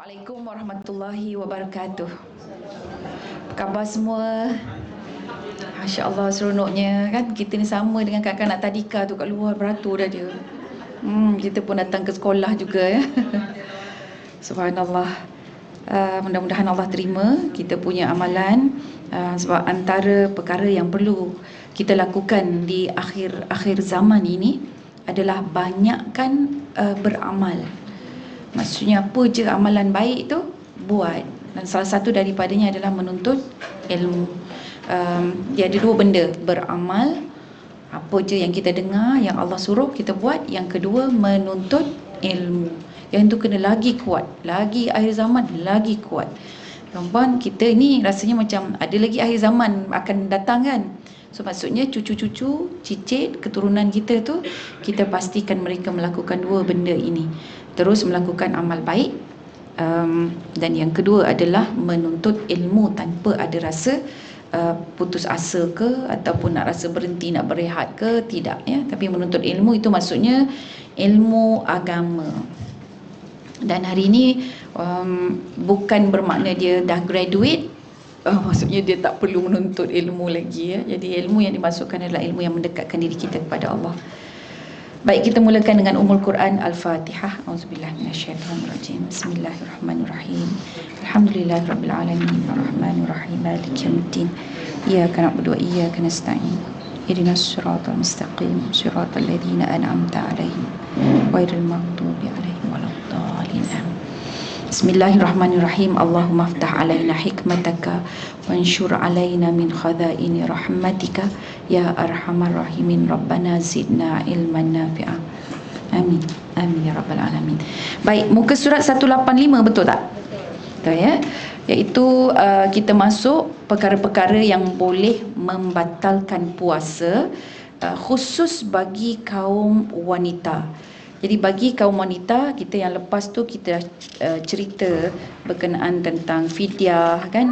Assalamualaikum warahmatullahi wabarakatuh. Apa khabar semua? Masya Allah, seronoknya kan. Kita ni sama dengan kanak-kanak tadika tu kat luar, beratur dah dia. Kita pun datang ke sekolah juga ya. Subhanallah. Mudah-mudahan Allah terima kita punya amalan, sebab antara perkara yang perlu kita lakukan di akhir zaman ini adalah banyakkan beramal. Maksudnya apa je amalan baik tu buat, dan salah satu daripadanya adalah menuntut ilmu. Dia ada dua benda, beramal, apa je yang kita dengar, yang Allah suruh kita buat. Yang kedua, menuntut ilmu. Yang itu kena lagi kuat, lagi akhir zaman lagi kuat. Tuan-tuan, kita ni rasanya macam ada lagi akhir zaman akan datang kan. So maksudnya cucu-cucu, cicit, keturunan kita tu, kita pastikan mereka melakukan dua benda ini. Terus melakukan amal baik, dan yang kedua adalah menuntut ilmu tanpa ada rasa putus asa ke, ataupun nak rasa berhenti, nak berehat ke, tidak ya. Tapi menuntut ilmu itu maksudnya ilmu agama. Dan hari ini bukan bermakna dia dah graduate, maksudnya dia tak perlu menuntut ilmu lagi ya. Jadi ilmu yang dimasukkan adalah ilmu yang mendekatkan diri kita kepada Allah. Baik, kita mulakan dengan Ummul Quran Al-Fatihah. Auzubillahi minasyaitonirrajim. Bismillahirrahmanirrahim. Alhamdulillahirabbil alamin arrahmanirrahim maliki yaumiddin. Iyyaka na'budu wa iyyaka nasta'in. Ihdinas siratal mustaqim, siratal ladzina an'amta 'alaihim ghairil maghdubi 'alaihim waladdallin. Bismillahirrahmanirrahim. Allahumma aftah alaina hikmataka wanshur alaina min khadhaini rahmatika ya arhamar rahimin. Rabbana zidna ilman nafi'a. Amin. Amin ya rabbal alamin. Baik, muka surat 185, betul tak? Betul ya. Iaitu kita masuk perkara-perkara yang boleh membatalkan puasa, khusus bagi kaum wanita. Jadi bagi kaum wanita, kita yang lepas tu kita cerita berkenaan tentang fidyah kan,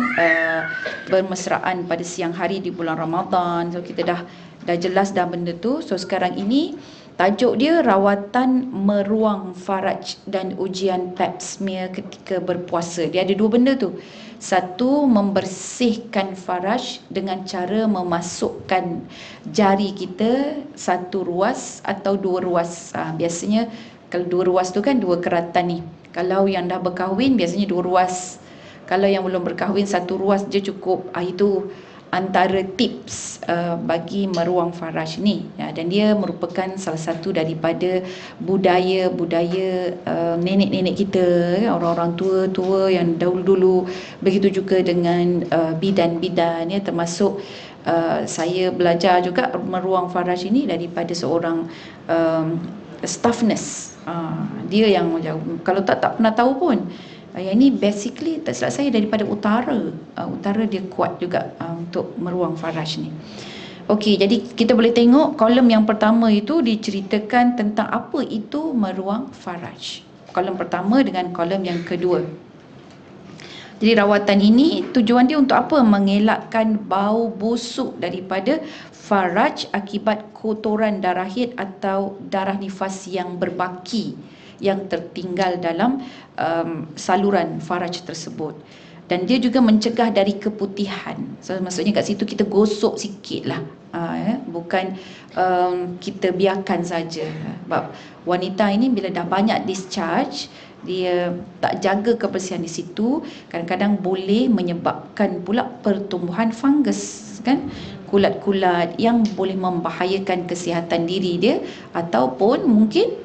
bermesraan pada siang hari di bulan Ramadan. So kita dah jelas dah benda tu. So sekarang ini tajuk dia rawatan meruang faraj dan ujian pap smear ketika berpuasa. Dia ada dua benda tu. Satu, membersihkan faraj dengan cara memasukkan jari kita satu ruas atau dua ruas. Biasanya kalau dua ruas tu kan dua keratan ni. Kalau yang dah berkahwin biasanya dua ruas. Kalau yang belum berkahwin satu ruas je cukup. Itu antara tips bagi meruang faraj ni ya, dan dia merupakan salah satu daripada budaya nenek-nenek kita, orang-orang tua yang dahulu-dulu. Begitu juga dengan bidan-bidan ya, termasuk saya belajar juga meruang faraj ini daripada seorang staff nurse. Dia yang kalau tak pernah tahu pun. Yang ini basically tak silap saya daripada utara. Utara dia kuat juga untuk meruang faraj ni. Okey, jadi kita boleh tengok kolom yang pertama itu diceritakan tentang apa itu meruang faraj. Kolom pertama dengan kolom yang kedua. Jadi rawatan ini tujuan dia untuk apa? Mengelakkan bau busuk daripada faraj akibat kotoran darah haid atau darah nifas yang berbaki yang tertinggal dalam saluran faraj tersebut. Dan dia juga mencegah dari keputihan. So, maksudnya kat situ kita gosok sikit lah, bukan kita biarkan saja. Sebab wanita ini bila dah banyak discharge, dia tak jaga kebersihan di situ, kadang-kadang boleh menyebabkan pula pertumbuhan fungus kan, kulat-kulat yang boleh membahayakan kesihatan diri dia ataupun mungkin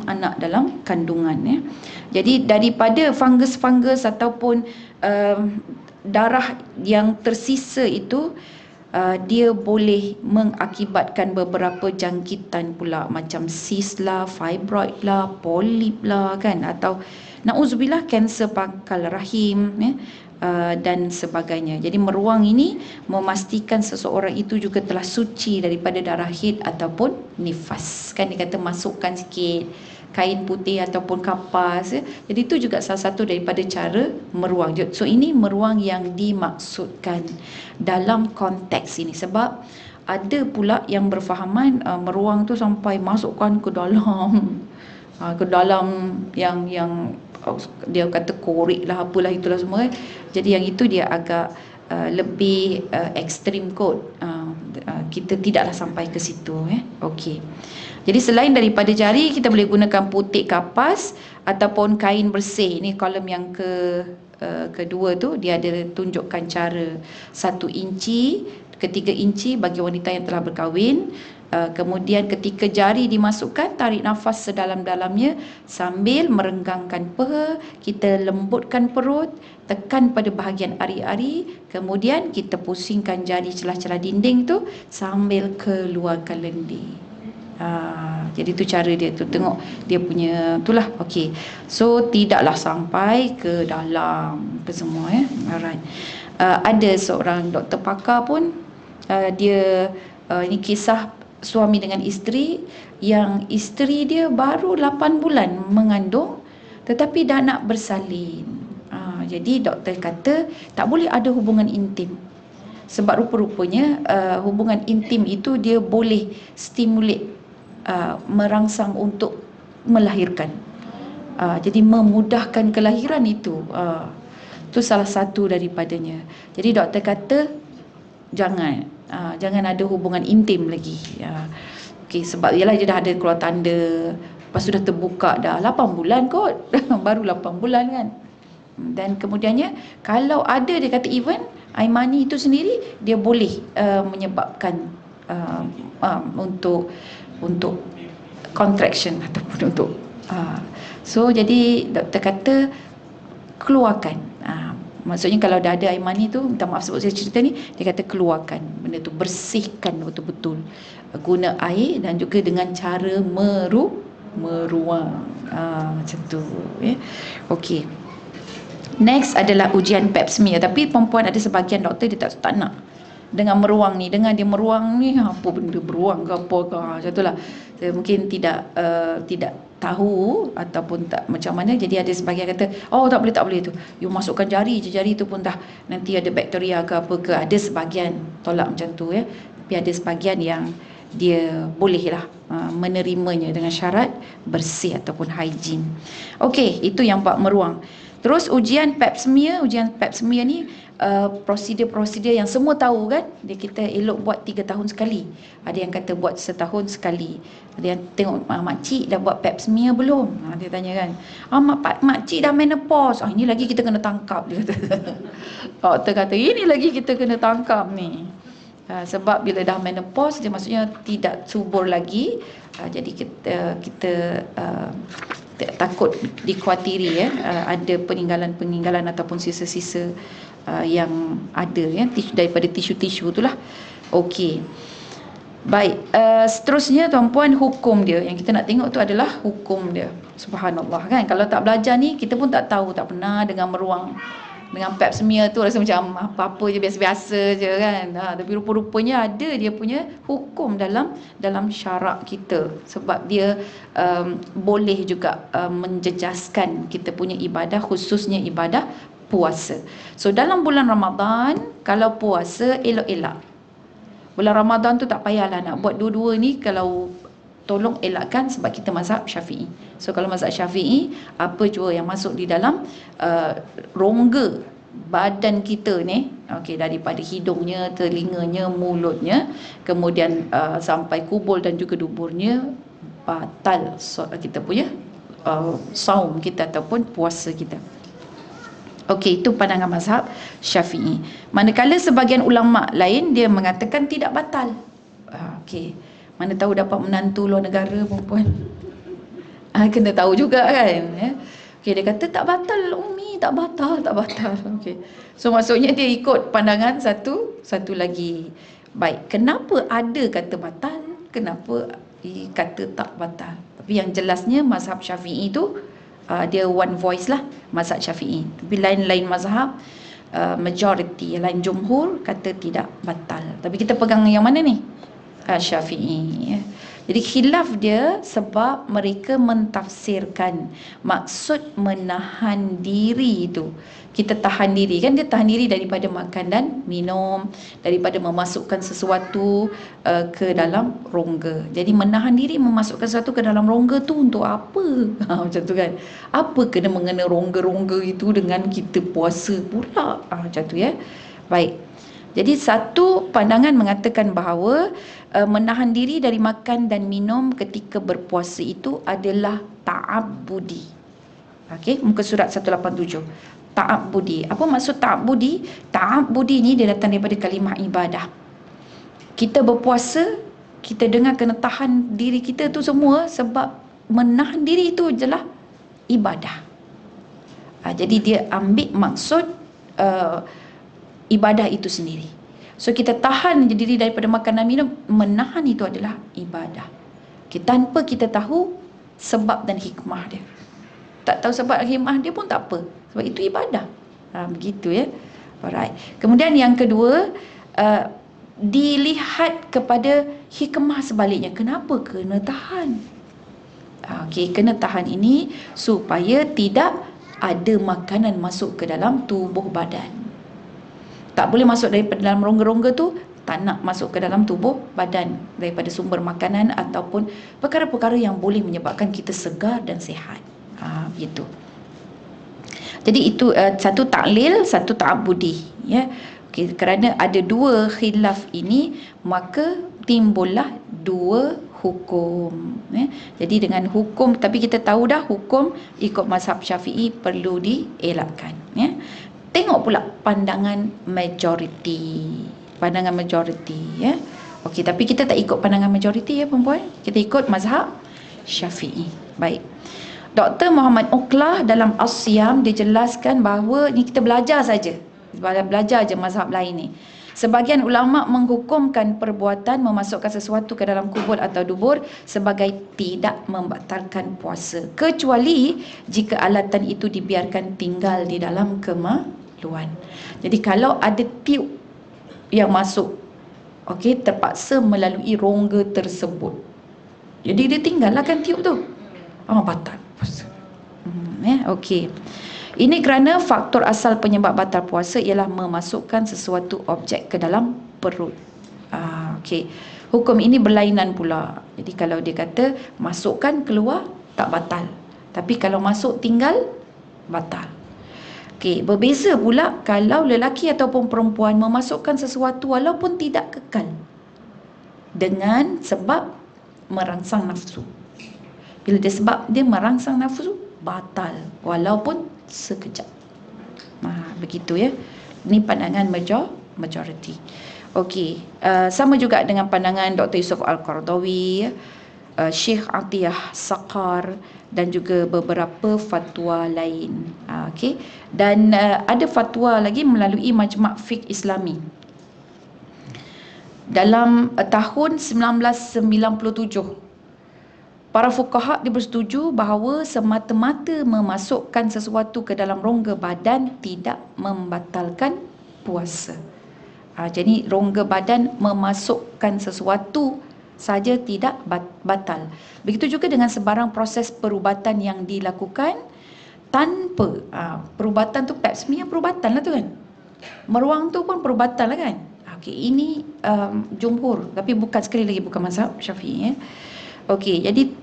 anak dalam kandungan ya. Jadi daripada fungus-fungus ataupun darah yang tersisa itu, dia boleh mengakibatkan beberapa jangkitan pula, macam cyst lah, fibroid lah, polip lah kan, atau na'udzubillah kanser pangkal rahim ya, dan sebagainya. Jadi meruang ini memastikan seseorang itu juga telah suci daripada darah haid ataupun nifas. Kan dia kata masukkan sikit kain putih ataupun kapas ya. Jadi itu juga salah satu daripada cara meruang. So ini meruang yang dimaksudkan dalam konteks ini, sebab ada pula yang berfahaman meruang tu sampai masukkan ke dalam yang dia kata korek lah, apalah itulah semua. Jadi yang itu dia agak lebih ekstrim kot. Kita tidaklah sampai ke situ. Okey. Jadi selain daripada jari, kita boleh gunakan putik kapas ataupun kain bersih. Ini kolom yang kedua tu, dia ada tunjukkan cara 1 inci ke 3 inci bagi wanita yang telah berkahwin. Kemudian ketika jari dimasukkan, tarik nafas sedalam-dalamnya sambil merenggangkan peha, kita lembutkan perut, tekan pada bahagian ari-ari, kemudian kita pusingkan jari celah-celah dinding tu sambil keluarkan lendir. Jadi tu cara dia tu, tengok dia punya itulah. Okey. So tidaklah sampai ke dalam apa semua Alright. Ada seorang doktor pakar pun, dia ini kisah suami dengan isteri, yang isteri dia baru 8 bulan mengandung tetapi dah nak bersalin. Jadi doktor kata tak boleh ada hubungan intim, sebab rupa-rupanya hubungan intim itu dia boleh stimulate, merangsang untuk melahirkan. Jadi memudahkan kelahiran itu. Itu salah satu daripadanya. Jadi doktor kata jangan ada hubungan intim lagi. Okey, sebab ialah dia dah ada keluar tanda, lepas tu dah terbuka dah 8 bulan kot. Baru 8 bulan kan. Dan kemudiannya kalau ada, dia kata even air mani itu sendiri dia boleh menyebabkan untuk contraction ataupun untuk so jadi doktor kata keluarkan. Maksudnya kalau dah ada air mani tu, minta maaf sebab saya cerita ni, dia kata keluarkan benda tu, bersihkan betul-betul, guna air dan juga dengan cara meruang. Macam tu Okey. Next adalah ujian pap smear. Tapi perempuan ada sebahagian doktor dia tak nak dengan meruang ni, dengan dia meruang ni apa benda beruang ke apa ke, macam itulah. Saya mungkin tidak tahu ataupun tak macam mana. Jadi ada sebahagian kata tak boleh tu, you masukkan jari je, jari tu pun dah nanti ada bakteria ke apa ke. Ada sebahagian tolak macam tu tapi ada sebahagian yang dia bolehlah menerimanya dengan syarat bersih ataupun hygiene. Okey, itu yang bab meruang. Terus ujian pap smear. Ujian pap smear ni prosedur-prosedur yang semua tahu kan. Kita elok buat 3 tahun sekali. Ada yang kata buat setahun sekali. Ada yang tengok makcik dah buat pap smear belum? Dia tanya kan. Makcik dah menopause. Ini lagi kita kena tangkap, dia kata. Doktor kata ini lagi kita kena tangkap ni. Sebab bila dah menopause, dia maksudnya tidak subur lagi. Jadi kita takut dikhawatiri ada peninggalan ataupun sisa-sisa yang ada daripada tisu-tisu itulah. Okey. Baik, seterusnya tuan-puan, hukum dia yang kita nak tengok tu adalah hukum dia. Subhanallah kan, kalau tak belajar ni kita pun tak tahu, tak pernah dengan meruang, dengan pap smear tu rasa macam apa-apa je, biasa-biasa je kan. Tapi rupa-rupanya ada dia punya hukum dalam syarak kita, sebab dia boleh juga menjejaskan kita punya ibadah, khususnya ibadah puasa. So dalam bulan Ramadan kalau puasa elok-elak. Bulan Ramadan tu tak payahlah nak buat dua-dua ni, kalau tolong elakkan, sebab kita mazhab Syafi'i. So kalau mazhab Syafi'i, apa jua yang masuk di dalam rongga badan kita ni, daripada hidungnya, telinganya, mulutnya, kemudian sampai kubul dan juga duburnya, batal kita punya saum kita ataupun puasa kita. Okey, itu pandangan mazhab Syafi'i. Manakala sebahagian ulama lain dia mengatakan tidak batal. Okey. Mana tahu dapat menantu luar negara perempuan. Kena tahu juga kan. Okey, dia kata tak batal Umi, tak batal. Okey. So maksudnya dia ikut pandangan satu lagi. Baik, kenapa ada kata batal, kenapa kata tak batal? Tapi yang jelasnya mazhab Syafi'i tu dia one voice lah, mazhab Syafi'i. Tapi lain-lain mazhab, majority, lain jumhur kata tidak batal. Tapi kita pegang yang mana ni? Syafi'i. Jadi khilaf dia sebab mereka mentafsirkan maksud menahan diri itu. Kita tahan diri, kan dia tahan diri daripada makan dan minum, daripada memasukkan sesuatu ke dalam rongga. Jadi menahan diri memasukkan sesuatu ke dalam rongga tu untuk apa? Macam tu kan. Apa kena mengena rongga-rongga itu dengan kita puasa pula? Macam tu ya. Baik. Jadi satu pandangan mengatakan bahawa menahan diri dari makan dan minum ketika berpuasa itu adalah ta'abbudi. Okey, muka surat 187. Ta'abbudi. Apa maksud ta'abbudi? Ta'abbudi ni dia datang daripada kalimah ibadah. Kita berpuasa, kita dengar kena tahan diri kita tu semua sebab menahan diri itu adalah ibadah. Jadi dia ambil maksud ibadah itu sendiri. So kita tahan diri daripada makan dan minum, menahan itu adalah ibadah. Tanpa kita tahu sebab dan hikmah dia. Tak tahu sebab dan hikmah dia pun tak apa, sebab itu ibadah. Begitu ya. Alright. Kemudian yang kedua, dilihat kepada hikmah sebaliknya. Kenapa kena tahan? Okey, kena tahan ini supaya tidak ada makanan masuk ke dalam tubuh badan. Tak boleh masuk daripada dalam rongga-rongga tu, tak nak masuk ke dalam tubuh badan daripada sumber makanan ataupun perkara-perkara yang boleh menyebabkan kita segar dan sihat. Begitu. Jadi itu satu taklil, satu ta'abbudi ya. Okay, kerana ada dua khilaf ini, maka timbullah dua hukum ya. Jadi dengan hukum, tapi kita tahu dah hukum ikut mazhab Syafi'i perlu dielakkan ya. Tengok pula pandangan majoriti. Pandangan majoriti ya. Okey, tapi kita tak ikut pandangan majoriti ya perempuan. Kita ikut mazhab Syafi'i. Baik. Dr. Muhammad Uqlah dalam As-Siyam dia jelaskan bahawa ni kita belajar saja. Belajar je mazhab lain ni. Sebahagian ulama menghukumkan perbuatan memasukkan sesuatu ke dalam kubur atau dubur sebagai tidak membatalkan puasa, kecuali jika alatan itu dibiarkan tinggal di dalam kemaluan. Jadi kalau ada tiup yang masuk, okey, terpaksa melalui rongga tersebut, jadi dia tinggallah kan tiup tu, batal puasa. Okey. Ini kerana faktor asal penyebab batal puasa ialah memasukkan sesuatu objek ke dalam perut. Okey. Hukum ini berlainan pula. Jadi kalau dia kata masukkan keluar tak batal, tapi kalau masuk tinggal batal. Okey, berbeza pula kalau lelaki ataupun perempuan memasukkan sesuatu walaupun tidak kekal dengan sebab merangsang nafsu. Bila dia sebab dia merangsang nafsu, batal walaupun sekejap. Begitu ya. Ini pandangan majority. Okey, sama juga dengan pandangan Dr. Yusuf Al-Qaradawi, Syekh Atiyah Saqar dan juga beberapa fatwa lain. Okey. Dan ada fatwa lagi melalui Majma' Fiqh Islami. Dalam tahun 1997, para fuqaha dia bersetuju bahawa semata-mata memasukkan sesuatu ke dalam rongga badan tidak membatalkan puasa. Jadi rongga badan memasukkan sesuatu saja tidak batal. Begitu juga dengan sebarang proses perubatan yang dilakukan tanpa perubatan tu, pap smear perubatan lah tu kan. Meruang tu pun perubatan lah kan. Okey, ini jumhur, tapi bukan, sekali lagi bukan mazhab Syafi'i ya. Okey, jadi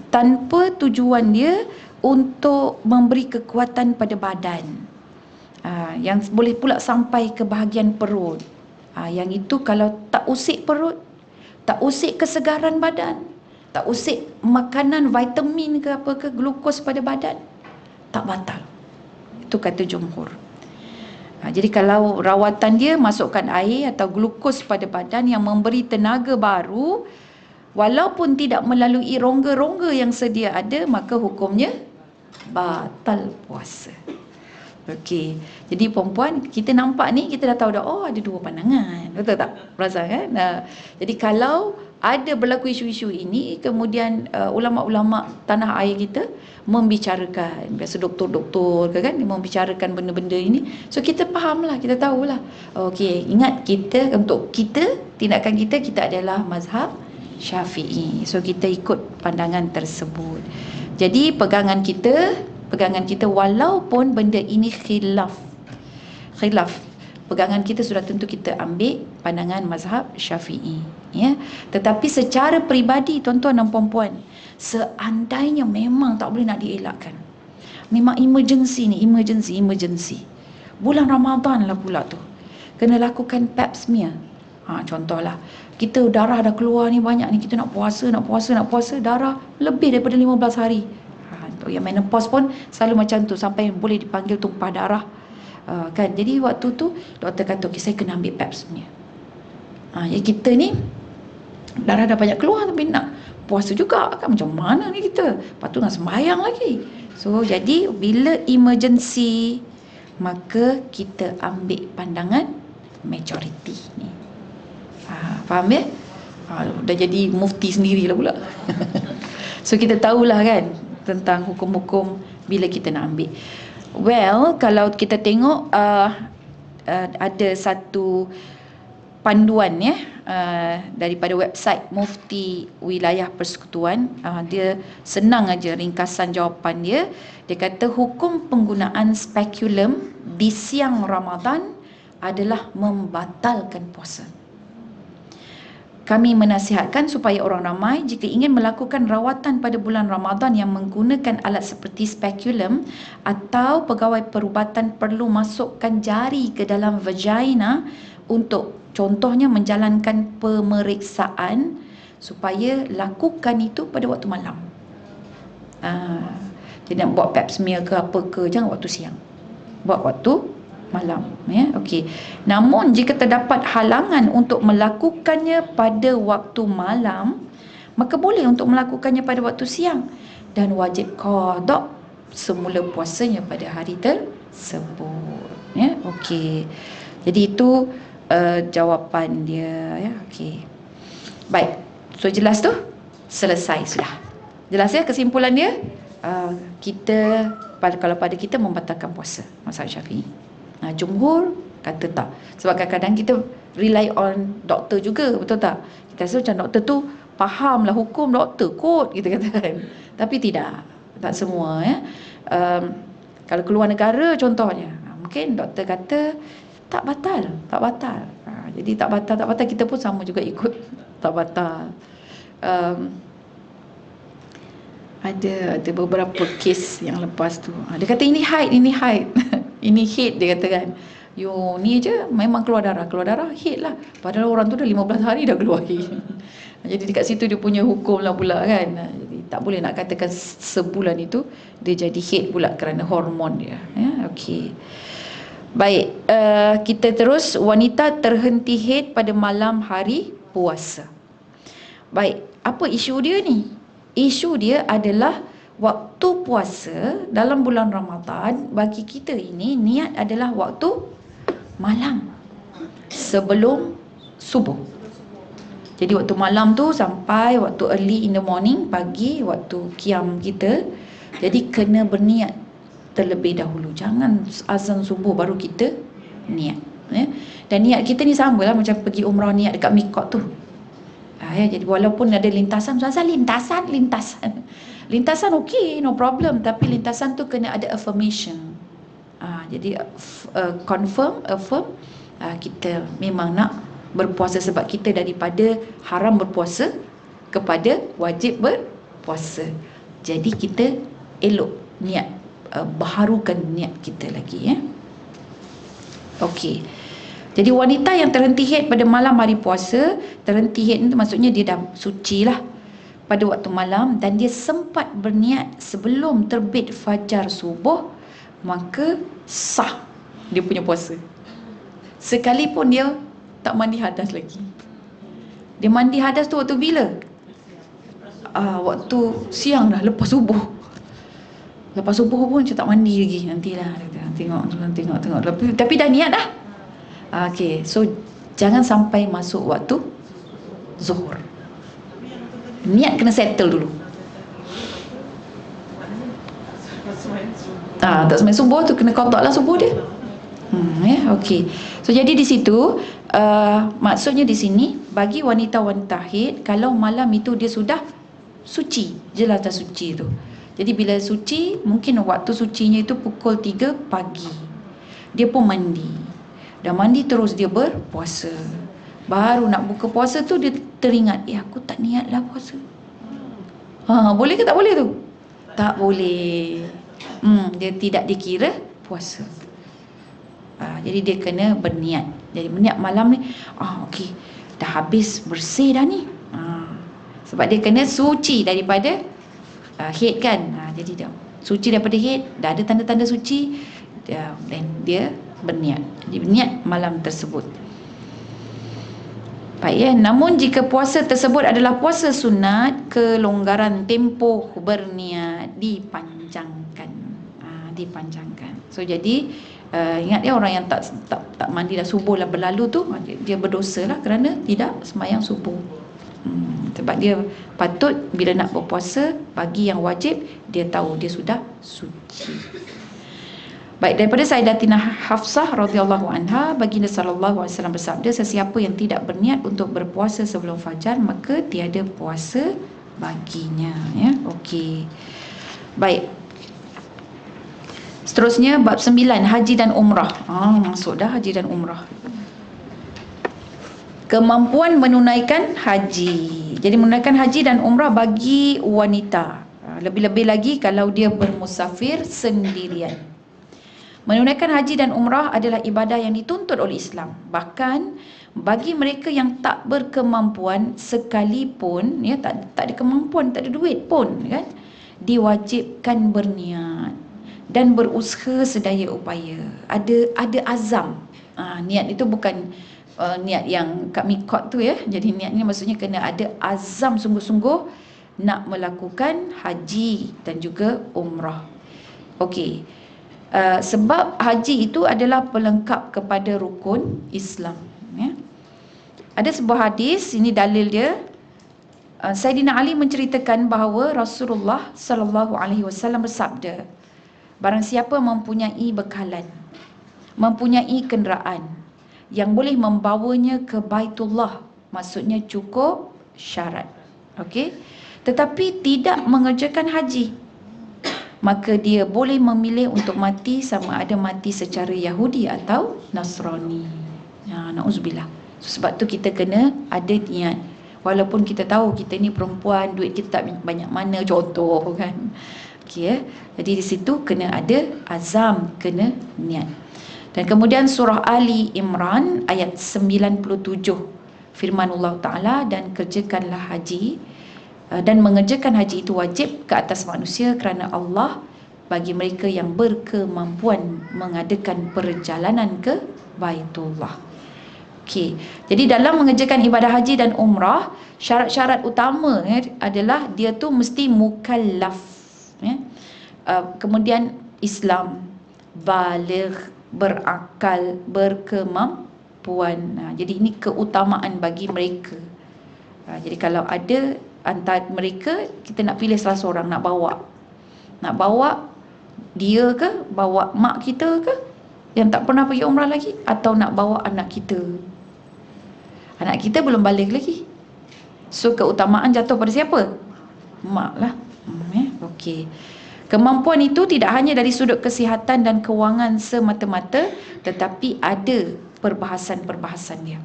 tanpa tujuan dia untuk memberi kekuatan pada badan, yang boleh pula sampai ke bahagian perut. Yang itu kalau tak usik perut, tak usik kesegaran badan, tak usik makanan, vitamin ke apa ke, glukos pada badan, tak batal. Itu kata jumhur. Jadi kalau rawatan dia masukkan air atau glukos pada badan yang memberi tenaga baru, walaupun tidak melalui rongga-rongga yang sedia ada, maka hukumnya batal puasa. Okey. Jadi perempuan, kita nampak ni, kita dah tahu dah, ada dua pandangan. Betul tak? Perasan kan? Jadi kalau ada berlaku isu-isu ini, kemudian ulama-ulama tanah air kita membicarakan, biasa doktor-doktor ke kan, membicarakan benda-benda ini, so kita fahamlah, kita tahulah. Okey, ingat kita, untuk kita, tindakan kita adalah mazhab Syafi'i. So kita ikut pandangan tersebut. Jadi pegangan kita walaupun benda ini khilaf, pegangan kita sudah tentu kita ambil pandangan mazhab Syafi'i, ya. Tetapi secara peribadi tuan-tuan dan puan-puan, seandainya memang tak boleh nak dielakkan, memang emergency ni, emergency, bulan Ramadan lah pula tu, kena lakukan pap smear. Contohlah kita darah dah keluar ni banyak ni, kita nak puasa, darah lebih daripada 15 hari. Yang menopause pun selalu macam tu, sampai boleh dipanggil tumpah darah. Kan, jadi waktu tu doktor kata, okay, saya kena ambil pap smear. Jadi kita ni darah dah banyak keluar tapi nak puasa juga kan, macam mana ni kita, lepas tu nak sembahyang lagi. So jadi bila emergency, maka kita ambil pandangan majority ni. Faham ya? Dah jadi mufti sendirilah pula. So kita tahulah kan tentang hukum-hukum bila kita nak ambil. Well, kalau kita tengok ada satu panduan ya, daripada website Mufti Wilayah Persekutuan. Dia senang aja ringkasan jawapan dia. Dia kata hukum penggunaan spekulum di siang Ramadan adalah membatalkan puasa. Kami menasihatkan supaya orang ramai jika ingin melakukan rawatan pada bulan Ramadan yang menggunakan alat seperti spekulum atau pegawai perubatan perlu masukkan jari ke dalam vagina untuk contohnya menjalankan pemeriksaan, supaya lakukan itu pada waktu malam. Jadi nak buat pap smear ke apa ke, jangan waktu siang, buat waktu malam, ya. Okey. Namun jika terdapat halangan untuk melakukannya pada waktu malam, maka boleh untuk melakukannya pada waktu siang dan wajib qada semula puasanya pada hari tersebut, ya. Okey. Jadi itu jawapan dia, ya. Okey. Baik. So jelas tu? Selesai sudah. Jelas ya kesimpulan dia? Kita kalau pada kita membatalkan puasa mazhab Syafi'i. Jumhur kata tak. Sebab kadang-kadang kita rely on doktor juga, betul tak? Kita rasa macam doktor tu fahamlah hukum, doktor kot kita katakan. Tapi tidak, tak semua, ya. Kalau keluar negara contohnya, mungkin doktor kata tak batal. Jadi tak batal kita pun sama juga ikut tak batal. Ada beberapa kes yang lepas tu, dia kata ini haid ini haid, dia kata kan, yo ni je memang keluar darah haid lah, padahal orang tu dah 15 hari dah keluar haid. Jadi dekat situ dia punya hukum lah pula kan. Jadi tak boleh nak katakan sebulan itu dia jadi haid pula kerana hormon dia, ya. Okey. Baik, kita terus. Wanita terhenti haid pada malam hari puasa. Baik, apa isu dia ni? Isu dia adalah waktu puasa dalam bulan Ramadan bagi kita ini, niat adalah waktu malam sebelum subuh. Jadi waktu malam tu sampai waktu early in the morning, pagi, waktu qiyam kita. Jadi kena berniat terlebih dahulu. Jangan azan subuh baru kita niat, ya. Dan niat kita ni samalah macam pergi umrah niat dekat mikot tu. Ya, jadi walaupun ada lintasan okey, no problem, tapi lintasan tu kena ada affirmation. Jadi affirm kita memang nak berpuasa sebab kita daripada haram berpuasa kepada wajib berpuasa. Jadi kita elok niat, baharukan niat kita lagi, ya. Okey. Jadi wanita yang terhenti haid pada malam hari puasa, terhenti haid itu maksudnya dia dah suci lah pada waktu malam dan dia sempat berniat sebelum terbit fajar subuh, maka sah dia punya puasa. Sekalipun dia tak mandi hadas lagi. Dia mandi hadas tu waktu bila? Waktu siang dah, lepas subuh. Lepas subuh pun dia tak mandi lagi. Nantilah, tengok. Tapi dah niat dah. Okey, so jangan sampai masuk waktu zuhur. Niat kena settle dulu. Tak sembahyang subuh tu kena qada lah subuh dia. Okey. So jadi di situ maksudnya di sini bagi wanita-wanita haid, kalau malam itu dia sudah suci, jelas dah suci tu. Jadi bila suci, mungkin waktu sucinya itu pukul 3 pagi. Dia pun mandi. Dah mandi terus dia berpuasa. Baru nak buka puasa tu dia teringat, aku tak niatlah puasa. Boleh ke tak boleh tu? Tak boleh. Dia tidak dikira puasa. Jadi dia kena berniat. Jadi berniat malam ni, okey, dah habis bersih dah ni. Sebab dia kena suci daripada haid kan. Jadi dia suci daripada haid, dah ada tanda-tanda suci, dan dia berniat. Jadi berniat malam tersebut. Baik, namun jika puasa tersebut adalah puasa sunat, kelonggaran tempoh berniat dipanjangkan. Dipanjangkan. So jadi ingat dia orang yang tak mandi dah subuh lah berlalu tu, dia berdosa lah kerana tidak sembahyang subuh. Sebab dia patut bila nak berpuasa pagi yang wajib, dia tahu dia sudah suci. Baik, daripada Sayyidatina Hafsah radhiyallahu anha, baginda sallallahu alaihi wasallam bersabda, sesiapa yang tidak berniat untuk berpuasa sebelum fajar, maka tiada puasa baginya. Okey. Baik. Seterusnya bab 9, haji dan umrah. Masuk dah haji dan umrah. Kemampuan menunaikan haji. Jadi menunaikan haji dan umrah bagi wanita. Lebih-lebih lagi kalau dia bermusafir sendirian. Menunaikan haji dan umrah adalah ibadah yang dituntut oleh Islam. Bahkan bagi mereka yang tak berkemampuan sekalipun, tak ada kemampuan, tak ada duit pun kan, diwajibkan berniat dan berusaha sedaya upaya. Ada azam. Niat itu bukan niat yang kat mikot tu ya. Jadi niat ni maksudnya kena ada azam sungguh-sungguh nak melakukan haji dan juga umrah. Okey. Sebab haji itu adalah pelengkap kepada rukun Islam. Ada sebuah hadis, ini dalil dia. Sayyidina Ali menceritakan bahawa Rasulullah sallallahu alaihi wasallam bersabda, barang siapa mempunyai bekalan, mempunyai kenderaan yang boleh membawanya ke Baitullah, maksudnya cukup syarat, okey, tetapi tidak mengerjakan haji, maka dia boleh memilih untuk mati, sama ada mati secara Yahudi atau Nasrani. Na'udzubillah. Sebab tu kita kena ada niat. Walaupun kita tahu kita ni perempuan, duit kita tak banyak mana, contoh kan. Okey. Jadi di situ kena ada azam, kena niat. Dan kemudian surah Ali Imran ayat 97, firman Allah Ta'ala, dan kerjakanlah haji, dan mengerjakan haji itu wajib ke atas manusia kerana Allah bagi mereka yang berkemampuan mengadakan perjalanan ke Baitullah. Okey. Jadi dalam mengerjakan ibadah haji dan umrah, syarat-syarat utama adalah dia tu mesti mukallaf. Kemudian Islam, baligh, berakal, berkemampuan. Jadi ini keutamaan bagi mereka. Jadi kalau ada antara mereka, kita nak pilih salah seorang nak bawa. Nak bawa dia ke, bawa mak kita ke yang tak pernah pergi umrah lagi, atau nak bawa anak kita. Anak kita belum balik lagi. So keutamaan jatuh pada siapa? Mak lah. Okey. Kemampuan itu tidak hanya dari sudut kesihatan dan kewangan semata-mata, tetapi ada perbahasan-perbahasan dia.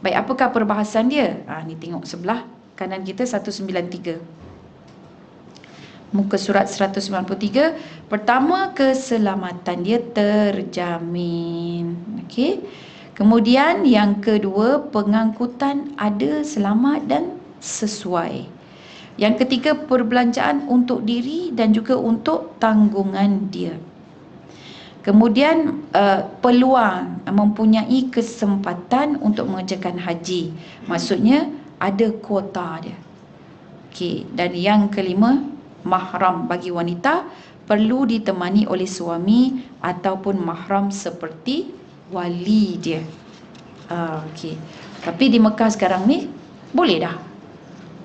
Baik, apakah perbahasan dia? Ni tengok sebelah kanan kita 193. Muka surat 193. Pertama, keselamatan dia terjamin. Okey. Kemudian yang kedua, pengangkutan ada selamat dan sesuai. Yang ketiga, perbelanjaan untuk diri dan juga untuk tanggungan dia. Kemudian peluang, mempunyai kesempatan untuk mengerjakan haji. Maksudnya ada kuota dia. Okey, dan yang kelima, mahram bagi wanita perlu ditemani oleh suami ataupun mahram seperti wali dia. Okey. Tapi di Mekah sekarang ni boleh dah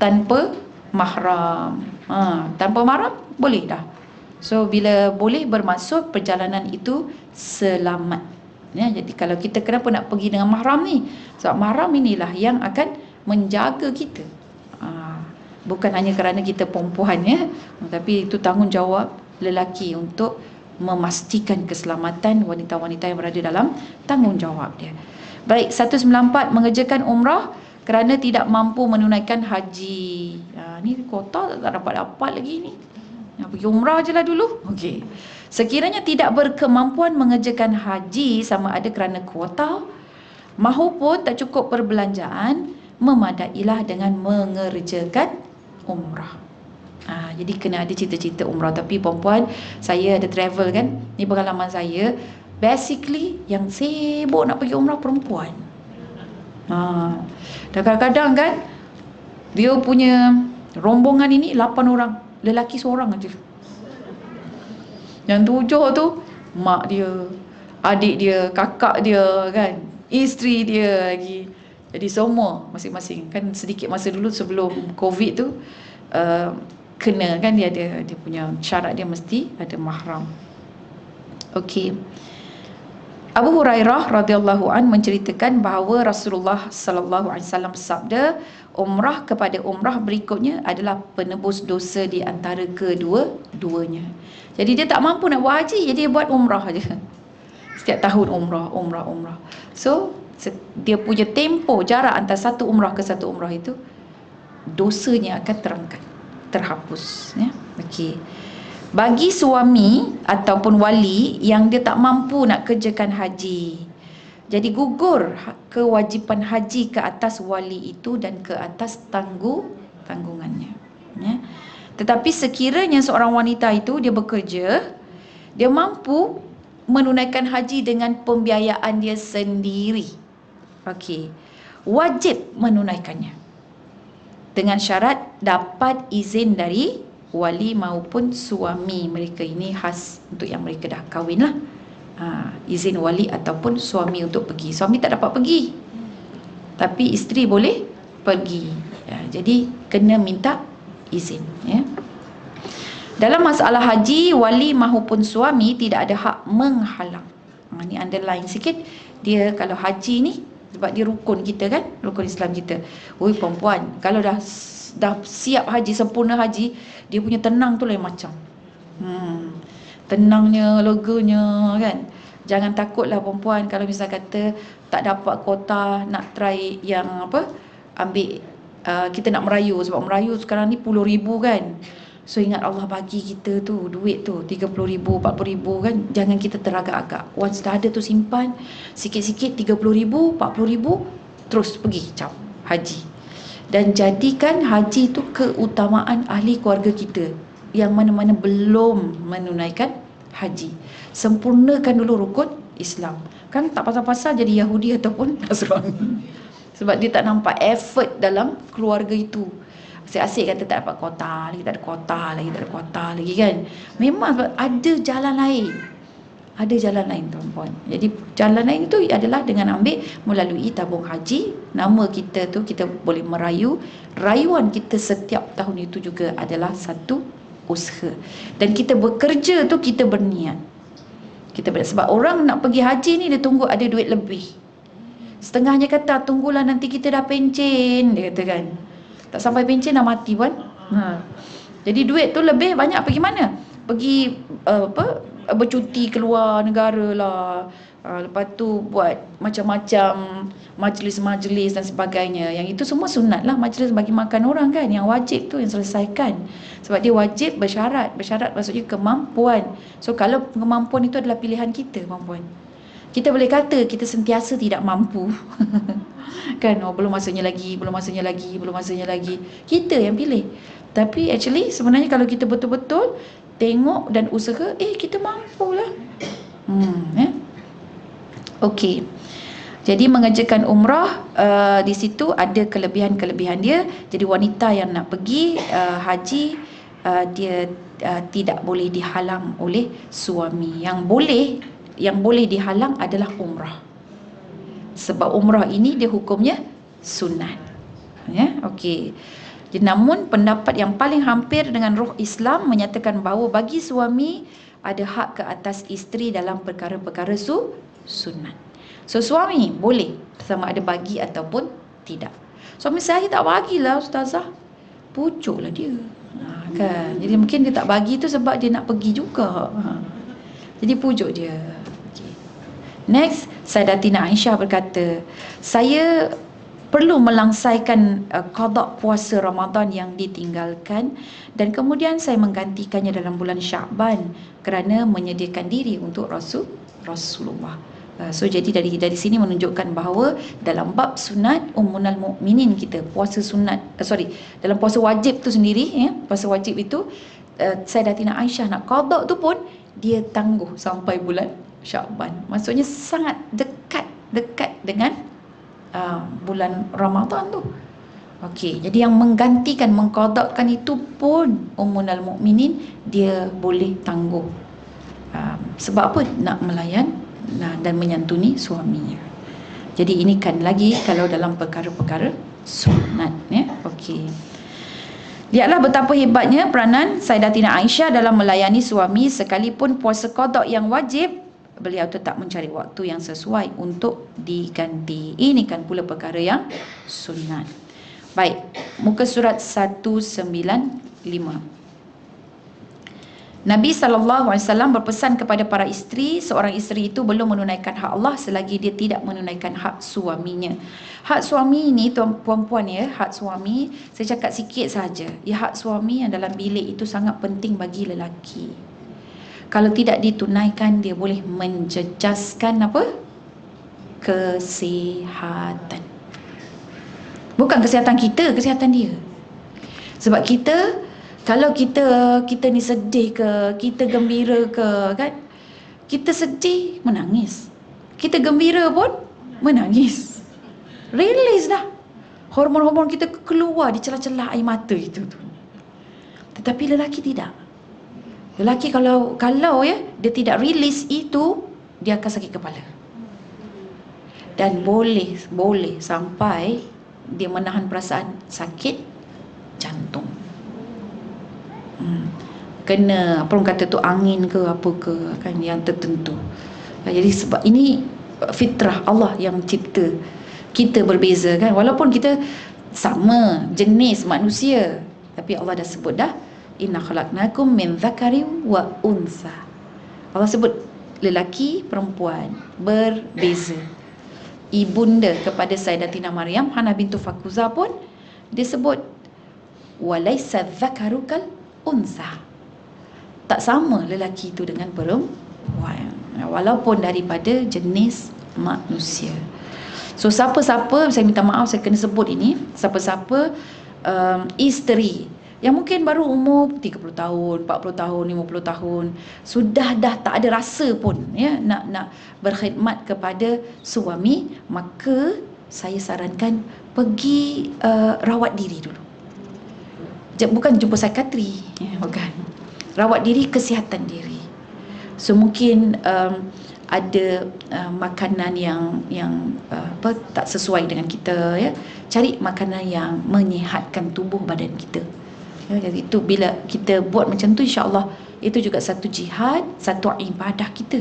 tanpa mahram. Tanpa mahram boleh dah. So bila boleh bermaksud perjalanan itu selamat. Ya, jadi kalau kita kenapa nak pergi dengan mahram ni? Sebab mahram inilah yang akan menjaga kita. Bukan hanya kerana kita perempuan ya, tapi itu tanggungjawab lelaki untuk memastikan keselamatan wanita-wanita yang berada dalam tanggungjawab dia. Baik, 194 mengerjakan umrah kerana tidak mampu menunaikan haji. Ni kota tak dapat lagi ni. Pergi umrah je lah dulu. Okey. Sekiranya tidak berkemampuan mengerjakan haji sama ada kerana kuota mahupun tak cukup perbelanjaan, memadailah dengan mengerjakan umrah. Jadi kena ada cita-cita umrah. Tapi perempuan, saya ada travel kan, ni pengalaman saya. Basically yang sibuk nak pergi umrah perempuan. Dan kadang-kadang kan dia punya rombongan ini 8 orang, lelaki seorang aja. Yang 7 tu mak dia, adik dia, kakak dia kan, isteri dia lagi. Jadi semua masing-masing kan. Sedikit masa dulu sebelum Covid tu kena kan, dia punya syarat, dia mesti ada mahram. Okey. Abu Hurairah radhiyallahu an menceritakan bahawa Rasulullah sallallahu alaihi wasallam bersabda, umrah kepada umrah berikutnya adalah penebus dosa di antara kedua-duanya. Jadi dia tak mampu nak buat haji, jadi dia buat umrah aja. Setiap tahun umrah. So dia punya tempoh jarak antara satu umrah ke satu umrah itu, dosanya akan terhapus ya. Okey. Bagi suami ataupun wali yang dia tak mampu nak kerjakan haji, jadi gugur kewajipan haji ke atas wali itu dan ke atas tanggungannya ya. Tetapi sekiranya seorang wanita itu dia bekerja, dia mampu menunaikan haji dengan pembiayaan dia sendiri, okey, wajib menunaikannya dengan syarat dapat izin dari wali maupun suami mereka. Ini khas untuk yang mereka dah kahwin lah. Izin wali ataupun suami untuk pergi. Suami tak dapat pergi, tapi isteri boleh pergi ya, jadi kena minta izin ya. Dalam masalah haji, wali maupun suami tidak ada hak menghalang. Ni underline sikit. Dia kalau haji ni, sebab dia rukun kita kan, rukun Islam kita. Oi perempuan, kalau dah siap haji, sempurna haji, dia punya tenang tu lain macam. Tenangnya, leganya kan. Jangan takutlah perempuan kalau misal kata tak dapat kota nak try yang ambil kita nak merayu. Sebab merayu sekarang ni puluh ribu kan. So ingat Allah bagi kita tu duit tu 30 ribu, 40 ribu kan. Jangan kita teragak-agak. Once dah ada tu simpan sikit-sikit, 30 ribu, 40 ribu, terus pergi haji. Dan jadikan haji tu keutamaan ahli keluarga kita yang mana-mana belum menunaikan haji. Sempurnakan dulu rukun Islam. Kan tak pasal-pasal jadi Yahudi ataupun Nasrani. Sebab dia tak nampak effort dalam keluarga itu. Asyik-asyik kata tak dapat kota lagi, tak ada kota lagi kan. Memang ada jalan lain. Ada jalan lain tuan-puan. Jadi jalan lain itu adalah dengan ambil melalui tabung haji. Nama kita tu kita boleh merayu. Rayuan kita setiap tahun itu juga adalah satu usaha. Dan kita bekerja tu kita berniat. Sebab orang nak pergi haji ni dia tunggu ada duit lebih. Setengahnya kata tunggulah nanti kita dah pencen, dia kata kan. Tak sampai pencen dah mati pun. Jadi duit tu lebih banyak pergi mana? Pergi bercuti keluar negara lah. Lepas tu buat macam-macam majlis-majlis dan sebagainya. Yang itu semua sunat lah, majlis bagi makan orang kan. Yang wajib tu yang selesaikan. Sebab dia wajib bersyarat. Bersyarat maksudnya kemampuan. So kalau kemampuan itu adalah pilihan kita, kemampuan. Kita boleh kata kita sentiasa tidak mampu. Kan, belum masanya lagi. Kita yang pilih. Tapi actually sebenarnya kalau kita betul-betul tengok dan usaha, kita mampulah. Okey. Jadi mengerjakan umrah di situ ada kelebihan-kelebihan dia. Jadi wanita yang nak pergi haji, dia tidak boleh dihalang oleh suami. Yang boleh dihalang adalah umrah. Sebab umrah ini dia hukumnya sunat. Ya, okey. Namun pendapat yang paling hampir dengan ruh Islam menyatakan bahawa bagi suami ada hak ke atas isteri dalam perkara-perkara sunat. So suami boleh sama ada bagi ataupun tidak. Suami saya tak bagilah ustazah, pucuklah dia. Kan, jadi mungkin dia tak bagi tu sebab dia nak pergi juga. Jadi pujuk dia. Okay. Next, Sayyidatina Aisyah berkata, saya perlu melangsaikan qada puasa Ramadan yang ditinggalkan, dan kemudian saya menggantikannya dalam bulan Sya'ban kerana menyediakan diri untuk Rasulullah. So jadi dari sini menunjukkan bahawa dalam bab sunat Ummul Mukminin kita puasa sunat dalam puasa wajib tu sendiri puasa wajib itu Sayyidatina Aisyah nak qada tu pun dia tangguh sampai bulan Sya'ban. Maksudnya sangat dekat dengan bulan Ramadan tu. Okey, jadi yang menggantikan mengqadakan itu pun Ummul Mukminin dia boleh tangguh. Sebab apa? Nak melayan dan menyantuni suaminya. Jadi ini kan lagi kalau dalam perkara-perkara sunat Okey. Lihatlah betapa hebatnya peranan Sayyidatina Aisyah dalam melayani suami. Sekalipun puasa qada yang wajib, beliau tetap mencari waktu yang sesuai untuk diganti. Ini kan pula perkara yang sunat. Baik, muka surat 195. Nabi SAW berpesan kepada para isteri, seorang isteri itu belum menunaikan hak Allah selagi dia tidak menunaikan hak suaminya. Hak suami ini puan-puan hak suami, saya cakap sikit saja. Hak suami yang dalam bilik itu sangat penting bagi lelaki. Kalau tidak ditunaikan, dia boleh menjejaskan apa? Kesihatan. Bukan kesihatan kita, kesihatan dia. Sebab kalau kita ni sedih ke, kita gembira ke, kan? Kita sedih, menangis. Kita gembira pun, menangis. Release dah. Hormon-hormon kita keluar di celah-celah air mata itu. Tetapi lelaki tidak. Lelaki kalau dia tidak release itu, dia akan sakit kepala. Dan boleh sampai dia menahan perasaan sakit jantung. Kena apa orang kata tu, angin ke apa ke kan, yang tertentu. Jadi sebab ini fitrah Allah yang cipta kita berbeza kan, walaupun kita sama jenis manusia, tapi Allah dah sebut dah, inna khalaqnakum min dzakarin wa unsa. Allah sebut lelaki perempuan berbeza. Ibunda kepada Sayyidatina Maryam, Hana bintu Fakuza pun dia sebut walaysa dzakaru kal unsa. Tak sama lelaki itu dengan perempuan, walaupun daripada jenis manusia. So siapa-siapa, saya minta maaf saya kena sebut ini, siapa-siapa isteri yang mungkin baru umur 30 tahun, 40 tahun, 50 tahun, sudah dah tak ada rasa pun nak berkhidmat kepada suami, maka saya sarankan pergi rawat diri dulu. Bukan jumpa psikiatri, bukan. Rawat diri, kesihatan diri. So mungkin ada makanan yang tak sesuai dengan kita Cari makanan yang menyihatkan tubuh badan kita. Jadi itu bila kita buat macam tu, insya-Allah itu juga satu jihad, satu ibadah kita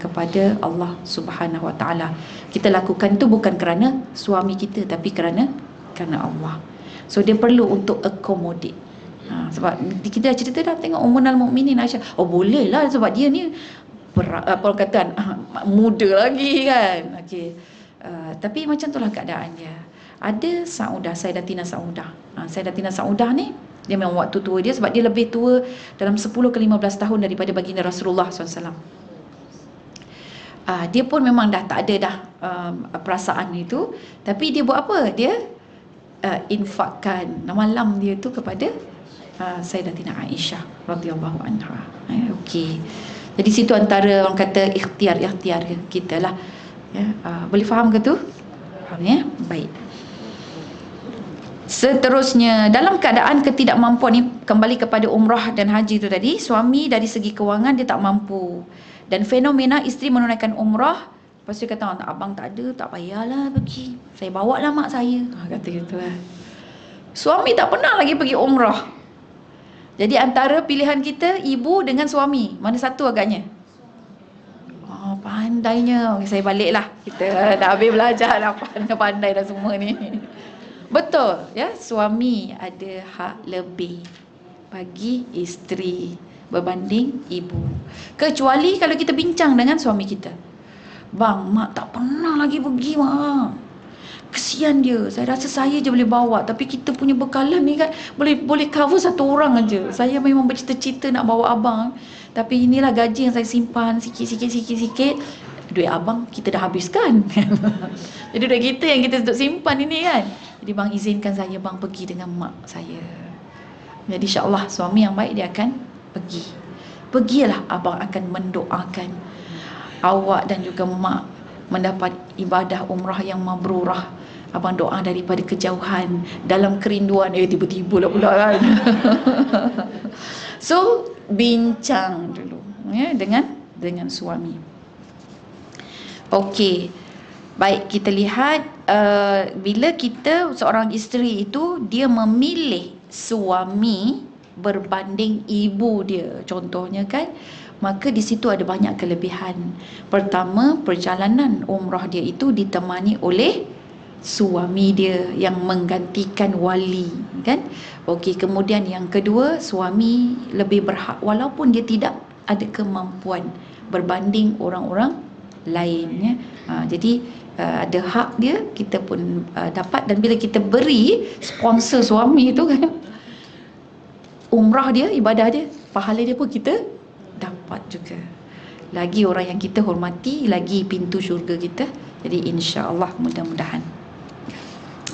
kepada Allah Subhanahu Wa Taala. Kita lakukan tu bukan kerana suami kita, tapi kerana Allah. So dia perlu untuk accommodate. Sebab kita dah cerita dah, tengok Ummul Mukminin Aisyah, boleh lah sebab dia ni muda lagi kan. Okey. Tapi macam itulah keadaannya. Ada Sayyidatina Saudah ni, dia memang waktu tua dia sebab dia lebih tua dalam 10 ke 15 tahun daripada baginda Rasulullah SAW. Dia pun memang dah tak ada dah perasaan itu, tapi dia buat apa? Dia infakkan malam dia tu kepada Sayyidatina Aisyah radhiyallahu anha. Okey. Jadi situ antara orang kata ikhtiar kita lah. Boleh faham ke tu? Faham Baik. Seterusnya, dalam keadaan ketidakmampuan ni, kembali kepada umrah dan haji tu tadi, suami dari segi kewangan dia tak mampu. Dan fenomena isteri menunaikan umrah, lepas tu kata, abang tak ada, tak payahlah pergi. Saya bawa lah mak saya. Kata gitu lah. Suami tak pernah lagi pergi umrah. Jadi antara pilihan kita, ibu dengan suami, mana satu agaknya? pandainya. Okay, saya baliklah. Kita dah habis belajar dah, pandai dah semua ni. Betul, ya, suami ada hak lebih bagi isteri berbanding ibu. Kecuali kalau kita bincang dengan suami kita. Bang, mak tak pernah lagi pergi, mak. Kesian dia. Saya rasa saya je boleh bawa, tapi kita punya bekalan ni kan boleh cover satu orang aja. Saya memang bercita-cita nak bawa abang, tapi inilah gaji yang saya simpan sikit. Duit abang kita dah habiskan. Jadi duit kita yang kita untuk simpan ini kan. Jadi bang, izinkan saya bang pergi dengan mak saya. Jadi insya-Allah suami yang baik dia akan pergi. Pergilah, abang akan mendoakan awak dan juga mak mendapat ibadah umrah yang mabrurah. Abang doa daripada kejauhan, dalam kerinduan, tiba-tiba lah pula kan. So bincang dulu ya dengan suami. Okey, baik, kita lihat bila kita seorang isteri itu dia memilih suami berbanding ibu dia contohnya kan, maka di situ ada banyak kelebihan. Pertama, perjalanan umrah dia itu ditemani oleh suami dia yang menggantikan wali kan. Okey, kemudian yang kedua, suami lebih berhak walaupun dia tidak ada kemampuan berbanding orang-orang lain ya. Jadi ada hak dia, kita pun dapat. Dan bila kita beri sponsor suami itu kan, umrah dia, ibadah dia, pahala dia pun kita dapat juga. Lagi orang yang kita hormati, lagi pintu syurga kita. Jadi insya-Allah, mudah-mudahan.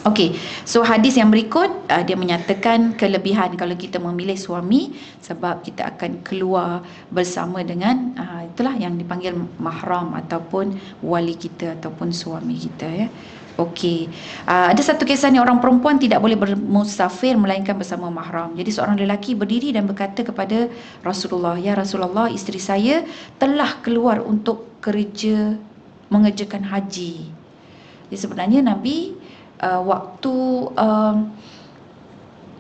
Okey, so hadis yang berikut dia menyatakan kelebihan kalau kita memilih suami, sebab kita akan keluar bersama dengan itulah yang dipanggil mahram ataupun wali kita ataupun suami kita ya. Okey, ada satu kisah ni, orang perempuan tidak boleh bermusafir melainkan bersama mahram. Jadi seorang lelaki berdiri dan berkata kepada Rasulullah, "Ya Rasulullah, isteri saya telah keluar untuk mengerjakan haji." Jadi sebenarnya Nabi waktu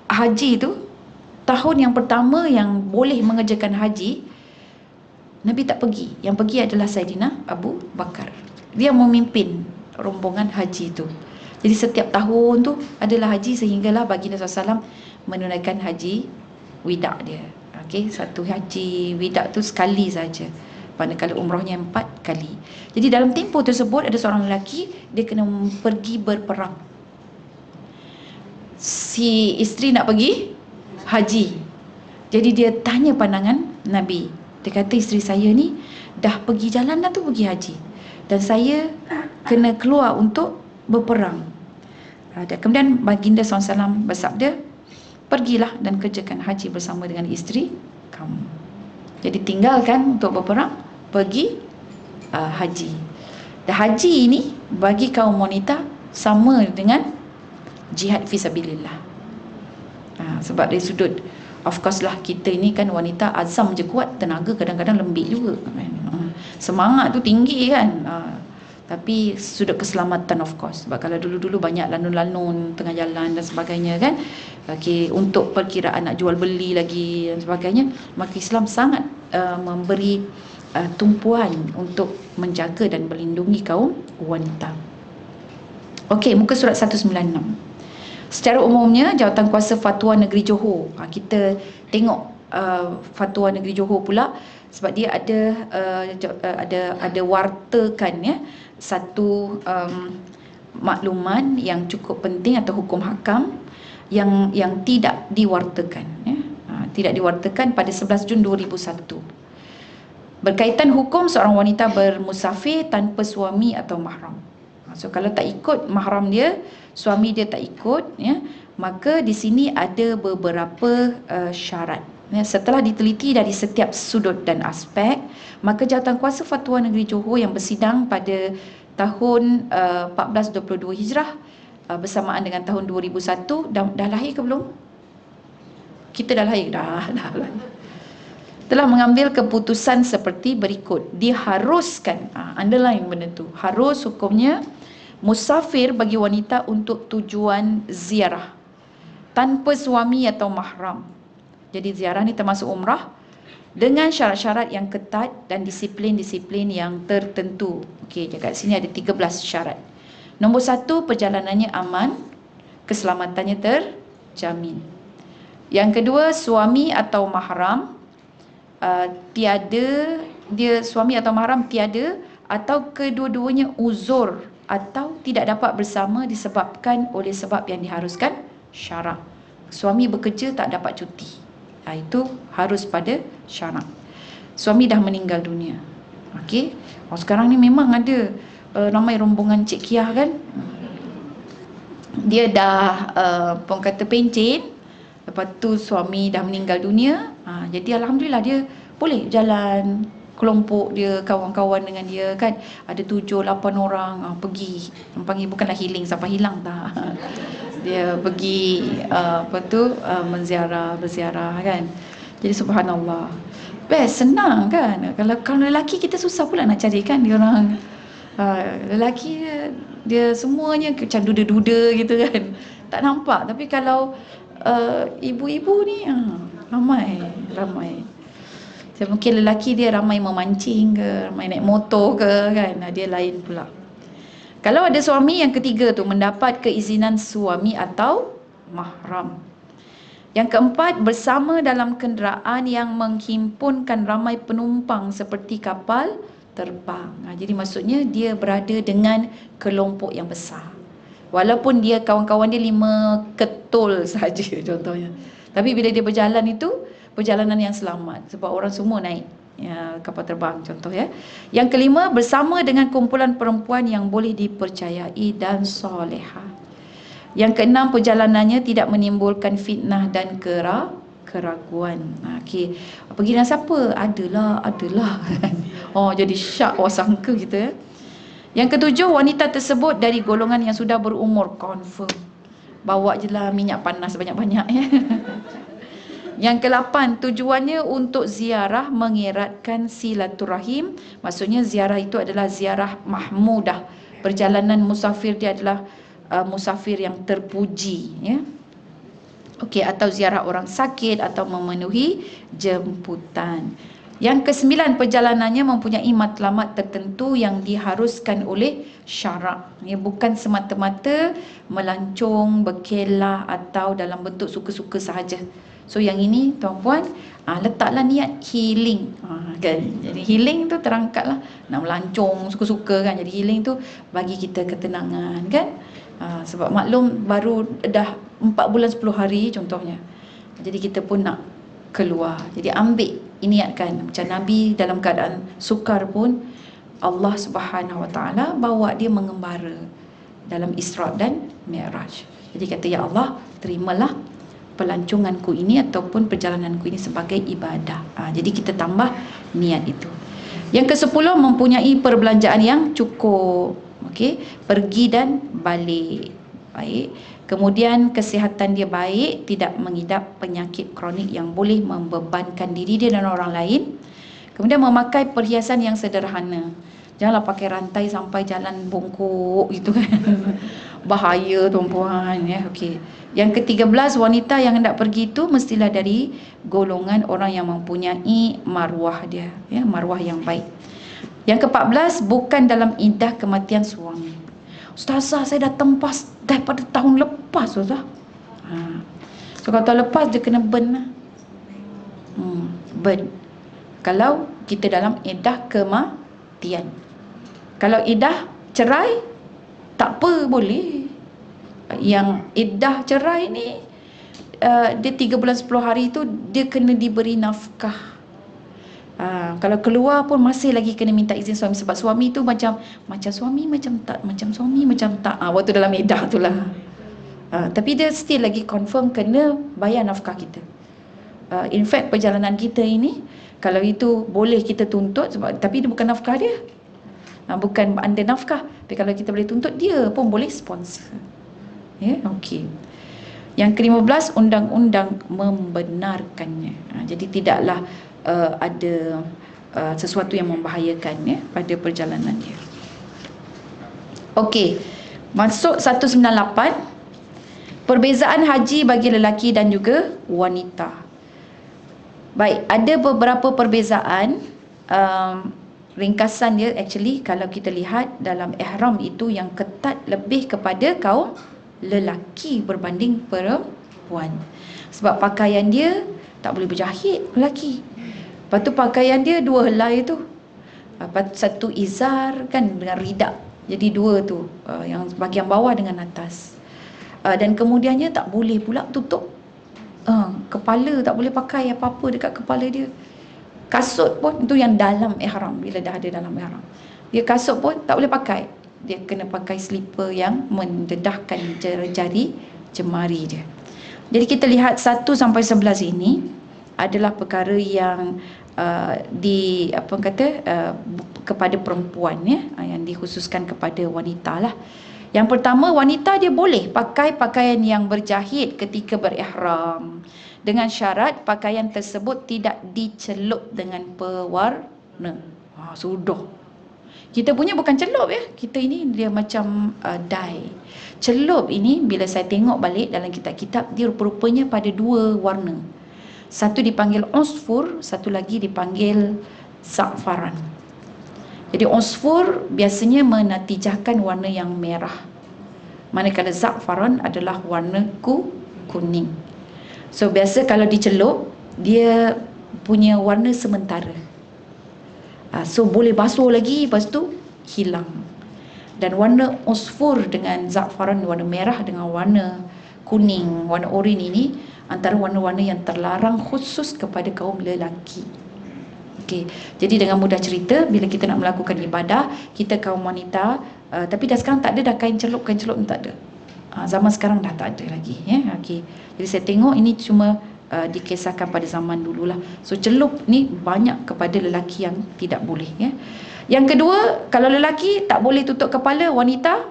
haji itu, tahun yang pertama yang boleh mengerjakan haji, Nabi tak pergi. Yang pergi adalah Saidina Abu Bakar. Dia memimpin rombongan haji itu. Jadi setiap tahun tu adalah haji, sehinggalah baginda SAW menunaikan haji wida dia. Okey, satu haji wida tu sekali saja, manakala umrahnya 4 kali. Jadi dalam tempoh tersebut ada seorang lelaki, dia kena pergi berperang. Si isteri nak pergi haji. Jadi dia tanya pandangan Nabi. Dia kata, isteri saya ni dah pergi jalan dah tu, pergi haji, dan saya kena keluar untuk berperang. Dan kemudian baginda SAW bersabda, pergilah dan kerjakan haji bersama dengan isteri kamu. Jadi tinggalkan untuk berperang, pergi haji. Dan haji ini bagi kaum wanita sama dengan jihad fisabilillah. Sebab dari sudut, of course lah, kita ini kan wanita, azam je kuat, tenaga kadang-kadang lembik juga kan. Semangat tu tinggi kan, tapi sudut keselamatan of course. Sebab kalau dulu-dulu banyak lanun-lanun tengah jalan dan sebagainya kan, untuk perkiraan nak jual beli lagi dan sebagainya, maka Islam sangat memberi tumpuan untuk menjaga dan melindungi kaum wanita. Okey, muka surat 196. Secara umumnya Jawatankuasa Fatwa Negeri Johor, kita tengok Fatwa Negeri Johor pula, sebab dia ada wartakan ya satu makluman yang cukup penting atau hukum hakam yang tidak diwartakan ya. Tidak diwartakan pada 11 Jun 2001 berkaitan hukum seorang wanita bermusafir tanpa suami atau mahram. So kalau tak ikut mahram dia, suami dia tak ikut ya, maka di sini ada beberapa syarat ya. Setelah diteliti dari setiap sudut dan aspek, maka Jawatankuasa Fatwa Negeri Johor yang bersidang pada tahun 1422 Hijrah bersamaan dengan tahun 2001, dah lahir ke belum? Kita dah lahir dah. Telah mengambil keputusan seperti berikut. Diharuskan, underline benda tu, harus hukumnya musafir bagi wanita untuk tujuan ziarah tanpa suami atau mahram. Jadi ziarah ni termasuk umrah, dengan syarat-syarat yang ketat dan disiplin-disiplin yang tertentu. Okey, dekat sini ada 13 syarat. Nombor 1, perjalanannya aman, keselamatannya terjamin. Yang kedua, suami atau mahram suami atau mahram tiada atau kedua-duanya uzur atau tidak dapat bersama disebabkan oleh sebab yang diharuskan syarak. Suami bekerja tak dapat cuti. Itu harus pada syarak. Suami dah meninggal dunia. Okey. Sekarang ni memang ada ramai rombongan Cik Kiah kan. Dia dah kata pencen. Lepas tu suami dah meninggal dunia. Jadi alhamdulillah dia boleh jalan kelompok dia, kawan-kawan dengan dia kan. Ada 7-8 orang pergi. Panggil bukanlah healing sampai hilang tak. Dia pergi berziarah kan. Jadi subhanallah. Best, senang kan. Kalau lelaki kita susah pula nak cari kan dia orang. Lelaki dia semuanya macam duda-duda gitu kan. Tak nampak. Tapi kalau ibu-ibu ni ramai. Mungkin lelaki dia ramai memancing ke, ramai naik motor ke kan. Dia lain pula. Kalau ada suami, yang ketiga tu mendapat keizinan suami atau mahram. Yang keempat, bersama dalam kenderaan yang menghimpunkan ramai penumpang seperti kapal terbang. Jadi maksudnya dia berada dengan kelompok yang besar. Walaupun dia kawan-kawan dia 5 ketul saja contohnya. Tapi bila dia berjalan itu perjalanan yang selamat sebab orang semua naik kapal terbang contoh ya. Yang kelima, bersama dengan kumpulan perempuan yang boleh dipercayai dan solehah. Yang keenam, perjalanannya tidak menimbulkan fitnah dan keraguan. Okey, pergi dengan siapa? Adalah. Jadi syak sangka gitu ya. Yang ketujuh, wanita tersebut dari golongan yang sudah berumur, confirm. Bawa je lah minyak panas banyak-banyak ya. Yang ke-8, tujuannya untuk ziarah mengeratkan silaturahim. Maksudnya ziarah itu adalah ziarah mahmudah. Perjalanan musafir dia adalah musafir yang terpuji ya. Okey, atau ziarah orang sakit atau memenuhi jemputan. Yang ke-9, perjalanannya mempunyai matlamat tertentu yang diharuskan oleh syarak. Bukan semata-mata melancong, berkelah atau dalam bentuk suka-suka sahaja. So yang ini tuan-puan, letaklah niat healing kan. Jadi healing tu terangkatlah nak melancong suka-suka kan. Jadi healing tu bagi kita ketenangan kan. Sebab maklum baru dah 4 bulan 10 hari contohnya. Jadi kita pun nak keluar. Jadi ambil niatkan macam Nabi dalam keadaan sukar pun Allah Subhanahu Wa Taala bawa dia mengembara dalam Isra dan Mi'raj. Jadi kata, ya Allah, terimalah pelanconganku ini ataupun perjalananku ini sebagai ibadah. Jadi kita tambah niat itu. Yang ke-10, mempunyai perbelanjaan yang cukup. Okey, pergi dan balik. Baik. Kemudian kesihatan dia baik, tidak mengidap penyakit kronik yang boleh membebankan diri dia dan orang lain. Kemudian memakai perhiasan yang sederhana. Janganlah pakai rantai sampai jalan bongkok gitu kan. Bahaya tuan-puan ya. Okey. Yang ke-13, wanita yang hendak pergi itu mestilah dari golongan orang yang mempunyai maruah dia ya, maruah yang baik. Yang ke-14, bukan dalam iddah kematian suami. Ustazah, saya dah tempas daripada tahun lepas Ustazah. So kalau tahun lepas dia kena burn lah. Burn. Kalau kita dalam iddah kematian. Kalau iddah cerai, tak apa, boleh. Yang iddah cerai ni dia 3 bulan 10 hari tu dia kena diberi nafkah. Kalau keluar pun masih lagi kena minta izin suami. Sebab suami tu macam suami macam tak, macam suami macam tak. Waktu dalam iddah tu lah. Tapi dia still lagi confirm kena bayar nafkah kita. In fact perjalanan kita ini, kalau itu boleh kita tuntut sebab, tapi dia bukan nafkah dia, bukan under nafkah. Tapi kalau kita boleh tuntut, dia pun boleh sponsor. Ya, okey. Yang ke-15, undang-undang membenarkannya. Jadi tidaklah ada sesuatu yang membahayakan ya pada perjalanan dia. Okey. Masuk 198. Perbezaan haji bagi lelaki dan juga wanita. Baik, ada beberapa perbezaan. Ringkasan dia actually kalau kita lihat dalam ihram itu yang ketat lebih kepada kaum lelaki berbanding perempuan. Sebab pakaian dia tak boleh berjahit lelaki. Lepas tu pakaian dia dua helai tu. Satu izar kan dengan ridak. Jadi dua tu, yang bahagian bawah dengan atas. Dan kemudiannya tak boleh pula tutup kepala, tak boleh pakai apa-apa dekat kepala dia. Kasut pun, itu yang dalam ihram, bila dah ada dalam ihram, dia kasut pun tak boleh pakai. Dia kena pakai slipper yang mendedahkan jari jemari dia. Jadi kita lihat 1 sampai 11 ini adalah perkara yang kepada perempuan, yang dikhususkan kepada wanita lah. Yang pertama, wanita dia boleh pakai pakaian yang berjahit ketika berihram, dengan syarat pakaian tersebut tidak dicelup dengan pewarna. Sudah. Kita punya bukan celup ya. Kita ini dia macam dye. Celup ini bila saya tengok balik dalam kitab-kitab, dia rupa-rupanya pada dua warna. Satu dipanggil usfur, satu lagi dipanggil za'faran. Jadi usfur biasanya menatijahkan warna yang merah, manakala za'faran adalah warna kuning. So biasa kalau dicelup, dia punya warna sementara. So boleh basuh lagi, lepas tu hilang. Dan warna usfur dengan za'faran, warna merah dengan warna kuning, warna oranye ini antara warna-warna yang terlarang khusus kepada kaum lelaki. Okey, jadi dengan mudah cerita, bila kita nak melakukan ibadah, kita kaum wanita, tapi dah sekarang tak ada dah kain celup tak ada. Zaman sekarang dah tak ada lagi, ya. Okey. Jadi saya tengok ini cuma dikisahkan pada zaman dululah. So celup ni banyak kepada lelaki yang tidak boleh, ya. Yang kedua, kalau lelaki tak boleh tutup kepala, wanita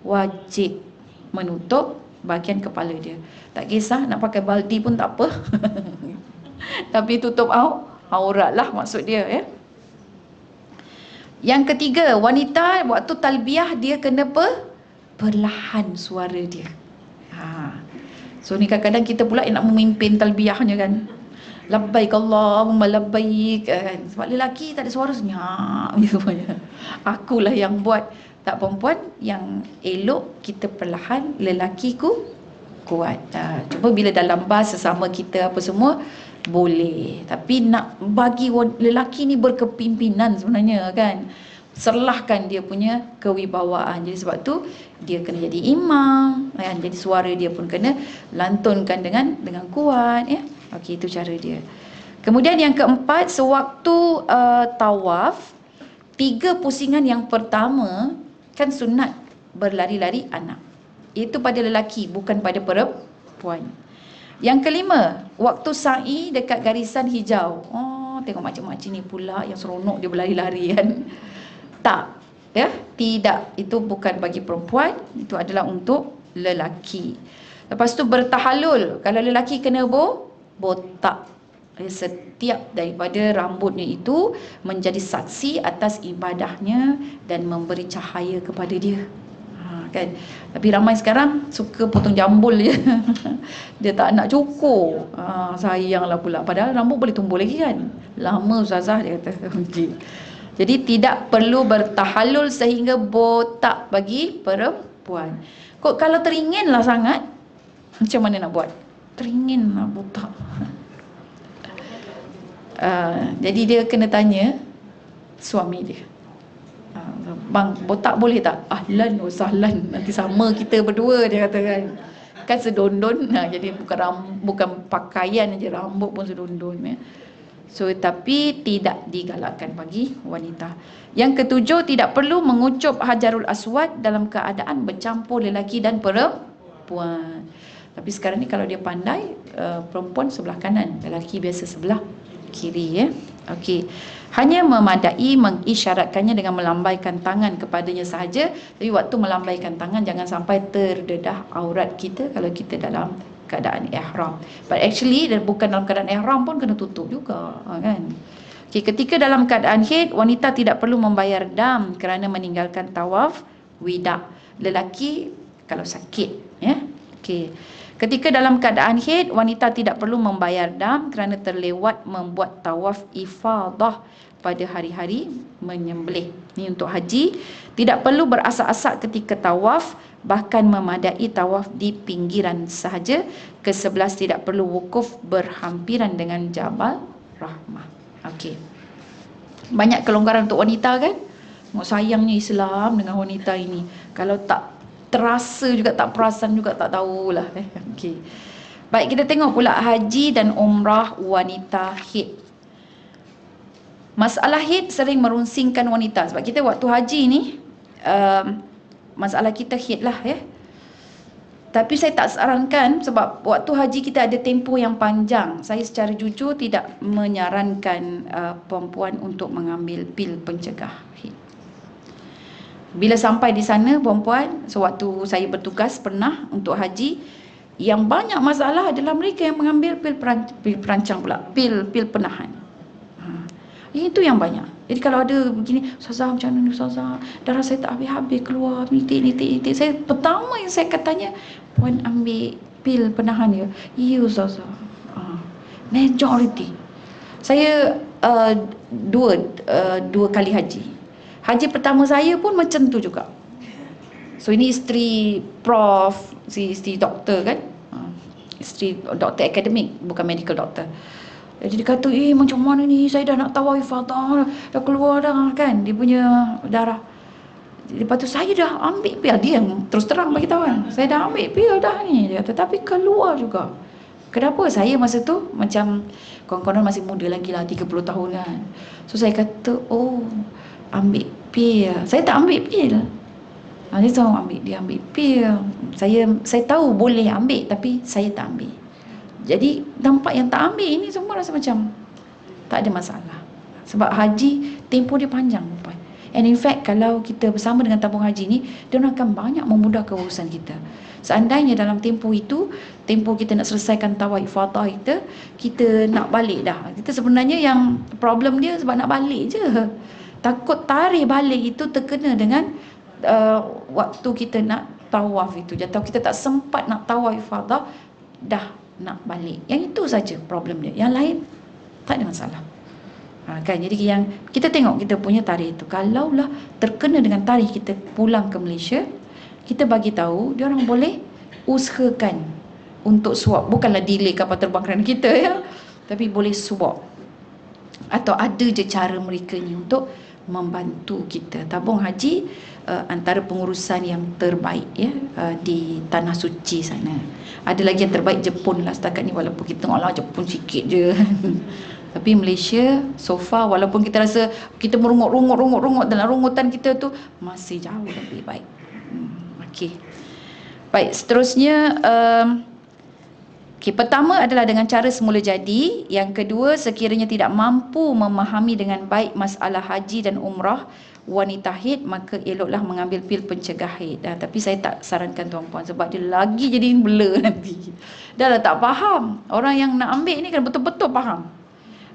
wajib menutup bahagian kepala dia. Tak kisah nak pakai baldi pun tak apa. Tapi tutup aurat lah maksud dia, ya. Yang ketiga, wanita waktu talbiyah dia kena perlahan suara dia. So ni kadang-kadang kita pula yang nak memimpin talbiyahnya kan. Labbaik Allahumma labbaik kan. Sebab lelaki tak ada suara senyap gitu aja. Akulah yang buat. Tak, perempuan yang elok kita perlahan, lelakiku kuat. Cuma bila dalam bas sesama kita apa semua boleh. Tapi nak bagi lelaki ni berkepimpinan sebenarnya kan. Serlahkan dia punya kewibawaan. Jadi sebab tu dia kena jadi imam kan? Jadi suara dia pun kena lantunkan dengan kuat, ya. Okey, itu cara dia. Kemudian yang keempat, sewaktu tawaf, 3 pusingan yang pertama kan sunat berlari-lari anak. Itu pada lelaki, bukan pada perempuan. Yang kelima, waktu sa'i dekat garisan hijau. Tengok macam-macam ni pula yang seronok dia berlari-lari kan. Tak, ya, tidak, itu bukan bagi perempuan, itu adalah untuk lelaki. Lepas tu bertahalul, kalau lelaki kena botak. Setiap daripada rambutnya itu menjadi saksi atas ibadahnya dan memberi cahaya kepada dia, kan. Tapi ramai sekarang suka potong jambul je. Dia tak nak cukur. Sayanglah pula, padahal rambut boleh tumbuh lagi kan. Lama ustazah dia kata. Okay. Jadi tidak perlu bertahalul sehingga botak bagi perempuan. Kalau teringinlah sangat, macam mana nak buat? Teringin lah botak. Jadi dia kena tanya suami dia, bang, botak boleh tak? Ahlan wa sahlan, nanti sama kita berdua, dia kata kan sedondon. Jadi bukan pakaian aja, rambut pun sedondon, ya. So tapi tidak digalakkan bagi wanita. Yang ketujuh, tidak perlu mengucup Hajarul Aswad dalam keadaan bercampur lelaki dan perempuan. Tapi sekarang ni kalau dia pandai, perempuan sebelah kanan, lelaki biasa sebelah kiri, ya. Okey. Hanya memadai mengisyaratkannya dengan melambaikan tangan kepadanya sahaja. Tapi waktu melambaikan tangan jangan sampai terdedah aurat kita kalau kita dalam keadaan ihram. But actually bukan dalam keadaan ihram pun kena tutup juga, kan. Okey, ketika dalam keadaan haid, wanita tidak perlu membayar dam kerana meninggalkan tawaf wida. Lelaki kalau sakit, ya. Okey. Ketika dalam keadaan haid, wanita tidak perlu membayar dam kerana terlewat membuat tawaf ifadah pada hari-hari menyembelih. Ini untuk haji. Tidak perlu berasak-asak ketika tawaf, bahkan memadai tawaf di pinggiran sahaja. Ke-11 tidak perlu wukuf berhampiran dengan Jabal Rahmah. Okey. Banyak kelonggaran untuk wanita kan? Sayangnya Islam dengan wanita ini. Kalau tak terasa juga, tak perasan juga, tak tahulah. Okey. Baik, kita tengok pula haji dan umrah wanita haid. Masalah haid sering merunsingkan wanita. Sebab kita waktu haji ni, masalah kita haid lah ya. Tapi saya tak sarankan sebab waktu haji kita ada tempoh yang panjang. Saya secara jujur tidak menyarankan perempuan untuk mengambil pil pencegah haid. Bila sampai di sana perempuan, sewaktu saya bertugas pernah untuk haji, yang banyak masalah adalah mereka yang mengambil pil perancang pula, pil penahan. Itu yang banyak. Jadi kalau ada begini, Ustazah macam mana ni Ustazah? Darah saya tak habis-habis keluar, nitik. Saya pertama yang saya katanya, puan ambil pil penahan ya? Ya Ustazah. Majority. Saya dua kali haji. Haji pertama saya pun macam tu juga. So ini isteri prof, isteri doktor kan, isteri doktor akademik, bukan medical doctor. Jadi dia kata, macam mana ni, saya dah nak tawaf ifadah, dah keluar dah kan dia punya darah. Lepas tu saya dah ambil pil, dia yang terus terang bagi tahu kan, saya dah ambil pil dah ni, dia kata, tapi keluar juga. Kenapa? Saya masa tu macam kawan-kawan masih muda lagi lah, 30 tahun kan. So saya kata, ambil pil. Saya tak ambil pil. Dia tahu dia ambil pil. Saya tahu boleh ambil, tapi saya tak ambil. Jadi nampak yang tak ambil ini semua rasa macam tak ada masalah. Sebab haji tempoh dia panjang. And in fact kalau kita bersama dengan tabung haji ni, dia akan banyak memudahkan urusan kita. Seandainya dalam tempoh itu, tempoh kita nak selesaikan tawaf ifadah kita nak balik dah. Kita sebenarnya yang problem dia sebab nak balik je. Takut tarikh balik itu terkena dengan waktu kita nak tawaf itu. Atau kita tak sempat nak tawaf ifadah, dah nak balik. Yang itu saja problem dia. Yang lain tak ada masalah. Kan? Jadi yang kita tengok kita punya tarikh itu, kalaulah terkena dengan tarikh kita pulang ke Malaysia, kita bagi tahu dia orang boleh usahakan untuk swab. Bukanlah delay kapal terbang kerana kita ya, tapi boleh swab. Atau ada je cara mereka ni untuk membantu kita. Tabung haji antara pengurusan yang terbaik ya, di tanah suci sana. Ada lagi yang terbaik Jepun lah setakat ni, walaupun kita tengoklah Jepun sikit je. Tapi Malaysia so far, walaupun kita rasa kita merungut dalam rungutan kita tu, masih jauh lebih baik. Okey. Baik, seterusnya pertama adalah dengan cara semula jadi. Yang kedua, sekiranya tidak mampu memahami dengan baik masalah haji dan umrah wanita haid, maka eloklah mengambil pil pencegah haid. Tapi saya tak sarankan tuan-puan sebab dia lagi jadi bela nanti. Dah lah tak faham. Orang yang nak ambil ni kan betul-betul faham.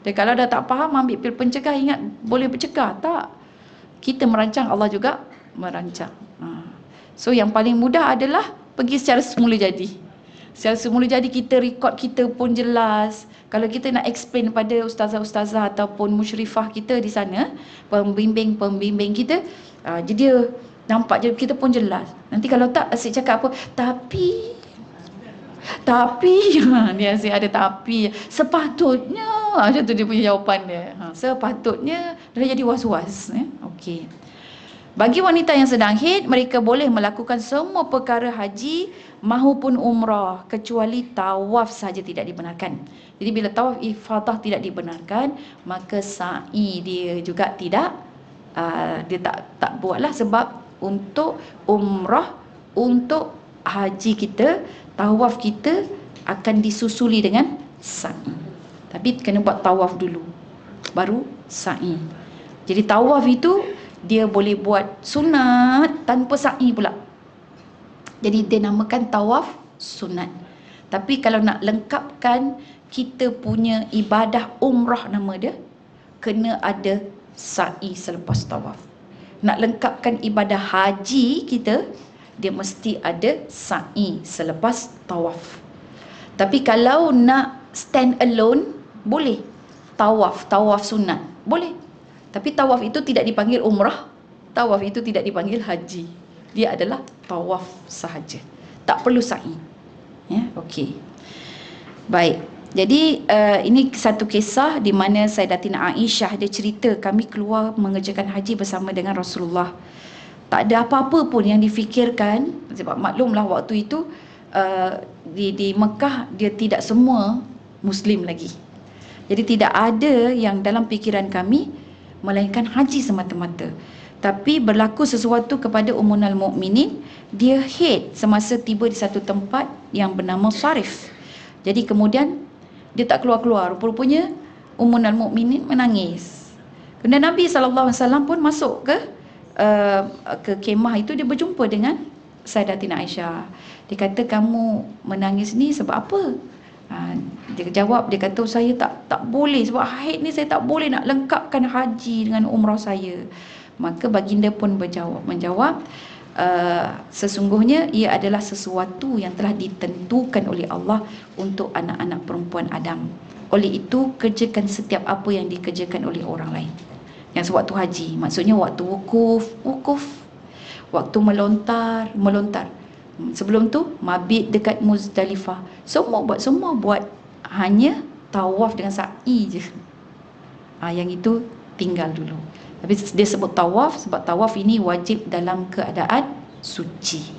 Dan kalau dah tak faham ambil pil pencegah, ingat boleh bercegah. Tak. Kita merancang, Allah juga merancang. So yang paling mudah adalah pergi secara semula jadi. Secara semula jadi kita rekod kita pun jelas. Kalau kita nak explain pada ustazah-ustazah ataupun musyrifah kita di sana, pembimbing kita, jadi dia nampak je kita pun jelas. Nanti kalau tak asyik cakap apa, tapi dia asyik ada tapi, sepatutnya macam tu dia punya jawapan dia. Sepatutnya dah jadi was-was. Okey. Bagi wanita yang sedang haid, mereka boleh melakukan semua perkara haji maupun umrah, kecuali tawaf saja tidak dibenarkan. Jadi bila tawaf ifadah tidak dibenarkan, maka sa'i dia juga tidak, dia tak buatlah. Sebab untuk umrah, untuk haji kita, tawaf kita akan disusuli dengan sa'i. Tapi kena buat tawaf dulu, baru sa'i. Jadi tawaf itu dia boleh buat sunat tanpa sa'i pula. Jadi dia namakan tawaf sunat. Tapi kalau nak lengkapkan kita punya ibadah umrah, nama dia, kena ada sa'i selepas tawaf. Nak lengkapkan ibadah haji kita, dia mesti ada sa'i selepas tawaf. Tapi kalau nak stand alone, boleh. Tawaf sunat, boleh. Tapi tawaf itu tidak dipanggil umrah, tawaf itu tidak dipanggil haji. Dia adalah tawaf sahaja. Tak perlu sa'i. Ya, okey. Baik. Jadi ini satu kisah di mana Sayyidatina Aisyah dia cerita, kami keluar mengerjakan haji bersama dengan Rasulullah. Tak ada apa-apa pun yang difikirkan, sebab maklumlah waktu itu di Mekah dia tidak semua Muslim lagi. Jadi tidak ada yang dalam fikiran kami melainkan haji semata-mata. Tapi berlaku sesuatu kepada Ummul Mukminin, dia head semasa tiba di satu tempat yang bernama Sarif. Jadi kemudian dia tak keluar-keluar. Rupanya Ummul Mukminin menangis. Kemudian Nabi SAW pun masuk ke kemah itu, dia berjumpa dengan Sayyidatina Aisyah. Dia kata, kamu menangis ni sebab apa? Dia jawab, dia kata, saya tak boleh, sebab haid ni saya tak boleh nak lengkapkan haji dengan umrah saya. Maka baginda pun menjawab, sesungguhnya ia adalah sesuatu yang telah ditentukan oleh Allah untuk anak-anak perempuan Adam. Oleh itu kerjakan setiap apa yang dikerjakan oleh orang lain. Yang sewaktu haji, maksudnya waktu wukuf, waktu melontar. Sebelum tu mabit dekat Muzdalifah, semua buat, hanya tawaf dengan sa'i je. Yang itu tinggal dulu. Tapi dia sebut tawaf sebab tawaf ini wajib dalam keadaan suci.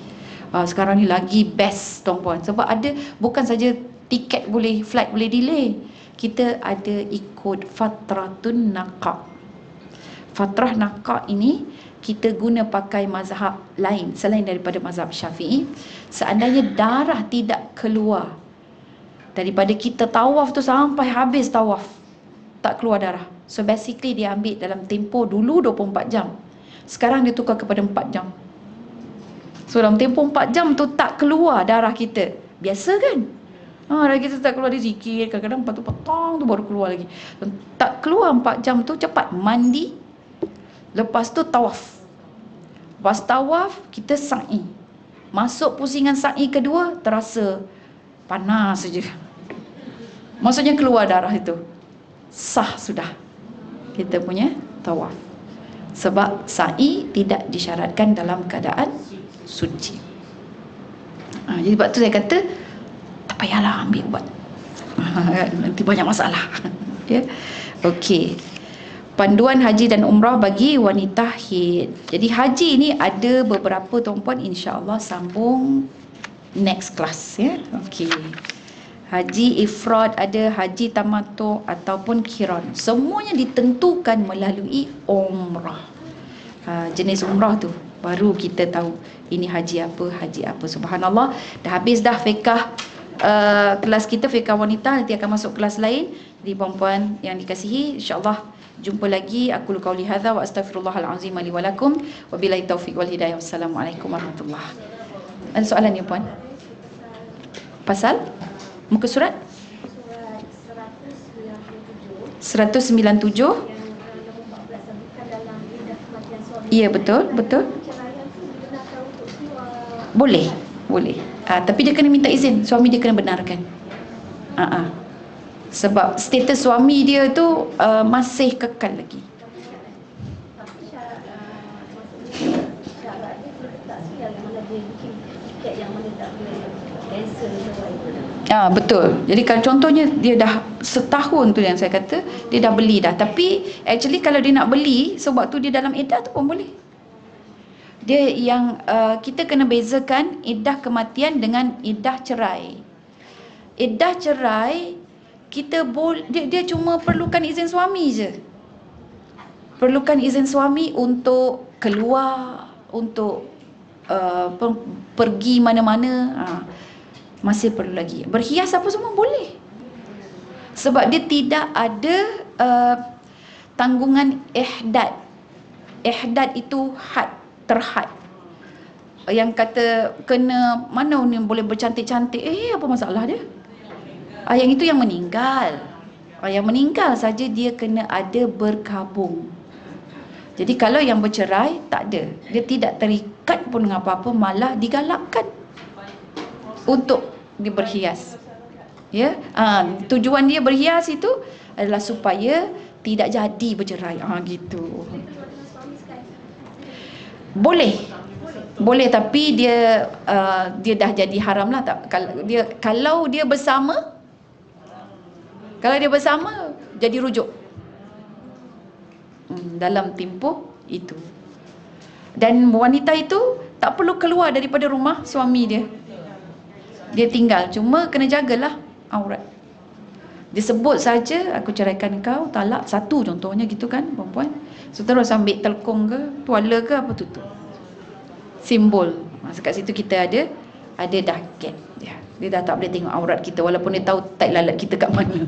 Sekarang ni lagi best tuan-puan, sebab ada bukan saja tiket boleh, flight boleh delay, kita ada ikut fatratun naqa. Fatrah naqa ini kita guna pakai mazhab lain selain daripada mazhab Syafi'i. Seandainya darah tidak keluar daripada kita tawaf tu sampai habis tawaf, tak keluar darah, so basically dia ambil dalam tempoh dulu 24 jam, sekarang dia tukar kepada 4 jam. So dalam tempoh 4 jam tu tak keluar darah kita, biasa kan? Darah kita tak keluar, dia zikir kadang-kadang, lepas tu petang tu baru keluar lagi. Tak keluar 4 jam tu, cepat mandi, lepas tu tawaf. Lepas tawaf kita sa'i, masuk pusingan sa'i kedua terasa panas saja, maksudnya keluar darah itu, sah sudah kita punya tawaf. Sebab sa'i tidak disyaratkan dalam keadaan suci. Jadi sebab tu saya kata tak payahlah ambil ubat, nanti banyak masalah. Ya. Okey. Panduan haji dan umrah bagi wanita haid. Jadi haji ni ada beberapa tuan-puan, insya-Allah sambung next class ya. Okey. Haji ifrad ada, haji tamattu ataupun qiran. Semuanya ditentukan melalui umrah. Jenis umrah tu baru kita tahu ini haji apa. Subhanallah, dah habis dah fiqh kelas kita, fiqh wanita. Nanti akan masuk kelas lain. Jadi puan-puan yang dikasihi, insya-Allah jumpa lagi. Aku qauli hadza wa astaghfirullahal azim li wa lakum. Wabillahi taufiq wal hidayah. Wassalamualaikum warahmatullahi. Ada soalan ni puan? Pasal muka surat 197. Ya, betul. Boleh. Tapi dia kena minta izin, suami dia kena benarkan. Sebab status suami dia tu masih kekal lagi. Betul. Jadi kalau contohnya dia dah setahun tu yang saya kata, dia dah beli dah. Tapi actually kalau dia nak beli sebab tu dia dalam iddah tu pun boleh. Dia yang kita kena bezakan iddah kematian dengan iddah cerai. Iddah cerai kita dia cuma perlukan izin suami je. Perlukan izin suami untuk keluar, untuk pergi mana-mana. Masih perlu lagi. Berhias apa semua boleh. Sebab dia tidak ada tanggungan ihdad. Ihdad itu terhad. Yang kata kena mana ni boleh bercantik-cantik, apa masalah dia? Yang itu yang meninggal. Yang meninggal saja dia kena ada berkabung. Jadi kalau yang bercerai tak ada, dia tidak terikat pun dengan apa-apa, malah digalakkan untuk dia berhias. Ya, tujuan dia berhias itu adalah supaya tidak jadi bercerai. Gitu. Boleh. Boleh, tapi dia dia dah jadi haram lah. Tak, kalau dia bersama, jadi rujuk. Dalam tempoh itu. Dan wanita itu tak perlu keluar daripada rumah suami dia. Dia tinggal, cuma kena jagalah aurat. Dia sebut saja, aku ceraikan kau, talak satu contohnya gitu kan, perempuan. So terus ambil telkung ke, tuala ke, apa tutup. Simbol. Kat situ kita ada dah gap dia. Dia dah tak boleh tengok aurat kita walaupun dia tahu tai lalat kita kat mana.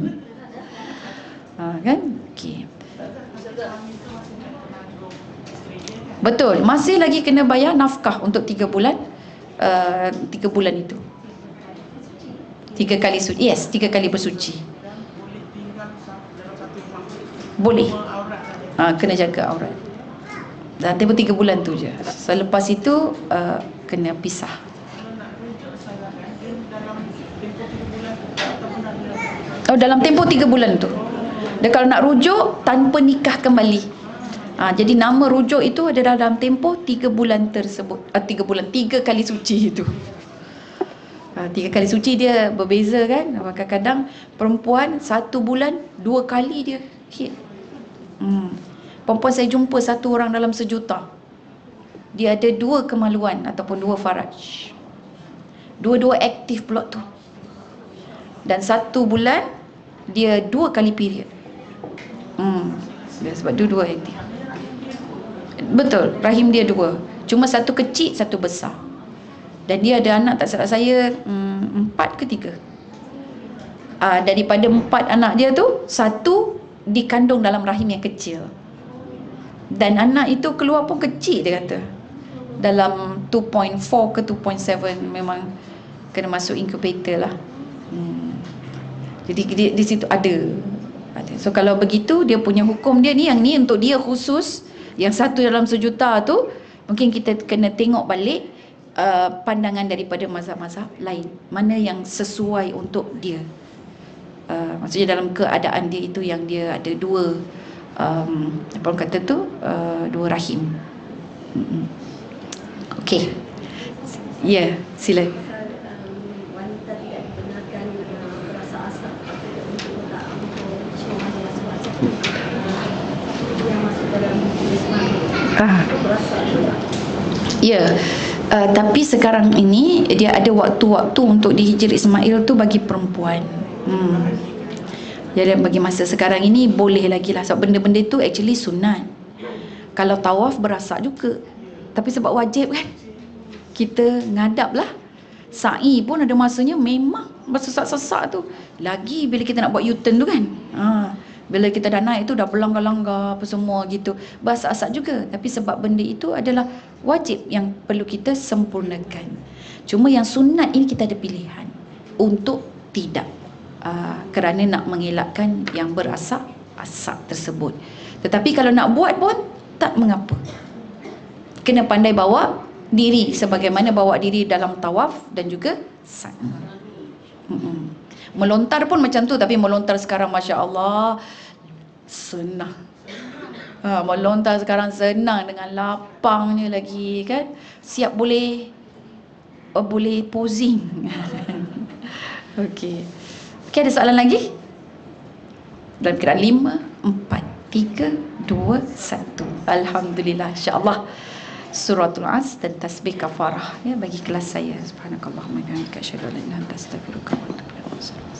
Kan? Okey. Betul, masih lagi kena bayar nafkah untuk 3 bulan. 3 bulan itu 3 kali suci. Yes, 3 kali bersuci. Boleh. Kena jaga aurat. Dan tempoh 3 bulan tu je. Selepas itu kena pisah. Dalam tempoh 3 bulan tu. Dan kalau nak rujuk tanpa nikah kembali. Jadi nama rujuk itu adalah dalam tempoh 3 bulan tersebut. 3 kali suci itu. 3 kali suci dia berbeza kan. Kadang-kadang perempuan 1 bulan 2 kali dia hit. Perempuan saya jumpa 1 orang dalam sejuta. Dia ada 2 kemaluan ataupun 2 faraj. Dua-dua aktif pula tu. Dan 1 bulan dia 2 kali period. Dia sebab dua aktif. Betul, rahim dia 2. Cuma 1 kecil, 1 besar. Dan dia ada anak, tak salah saya 4 ke 3. Daripada 4 anak dia tu, 1 dikandung dalam rahim yang kecil. Dan anak itu keluar pun kecil, dia kata. Dalam 2.4 ke 2.7, memang kena masuk incubator lah. Jadi di situ ada. So kalau begitu, dia punya hukum dia ni, yang ni untuk dia khusus, yang 1 dalam sejuta tu, mungkin kita kena tengok balik pandangan daripada mazhab-mazhab lain, mana yang sesuai untuk dia. Maksudnya dalam keadaan dia itu yang dia ada 2 apa orang kata tu, 2 rahim. Okey. Ya, sila. Wanita tidak dibenarkan berasa asap untuk tak yang masuk dalam berasa juga. Ya. Tapi sekarang ini dia ada waktu-waktu untuk dihijr Ismail tu bagi perempuan. Jadi bagi masa sekarang ini boleh lagi lah. Sebab benda-benda tu actually sunat. Kalau tawaf berasak juga. Tapi sebab wajib kan, kita ngadap lah. Sa'i pun ada masanya memang bersesak-sesak tu. Lagi bila kita nak buat U-turn tu kan, bila kita dah naik tu dah berlanggar-langgar apa semua gitu, berasak-asak juga. Tapi sebab benda itu adalah wajib yang perlu kita sempurnakan. Cuma yang sunat ini kita ada pilihan untuk tidak, kerana nak mengelakkan yang berasap-asap tersebut. Tetapi kalau nak buat pun tak mengapa. Kena pandai bawa diri sebagaimana bawa diri dalam tawaf dan juga sa'i. Melontar pun macam tu, tapi melontar sekarang masya-Allah senang. Melontar sekarang senang dengan lapangnya lagi kan. Siap boleh posing. Okey. Okey, ada soalan lagi? Dalam kiraan 5, 4, 3, 2, 1. Alhamdulillah, insya-Allah. Suratul As dan tasbih kafarah ya bagi kelas saya. Subhanakallahumma wa bihamdika asyhadu an la ilaha illa anta astaghfiruka wa atubu ilaik.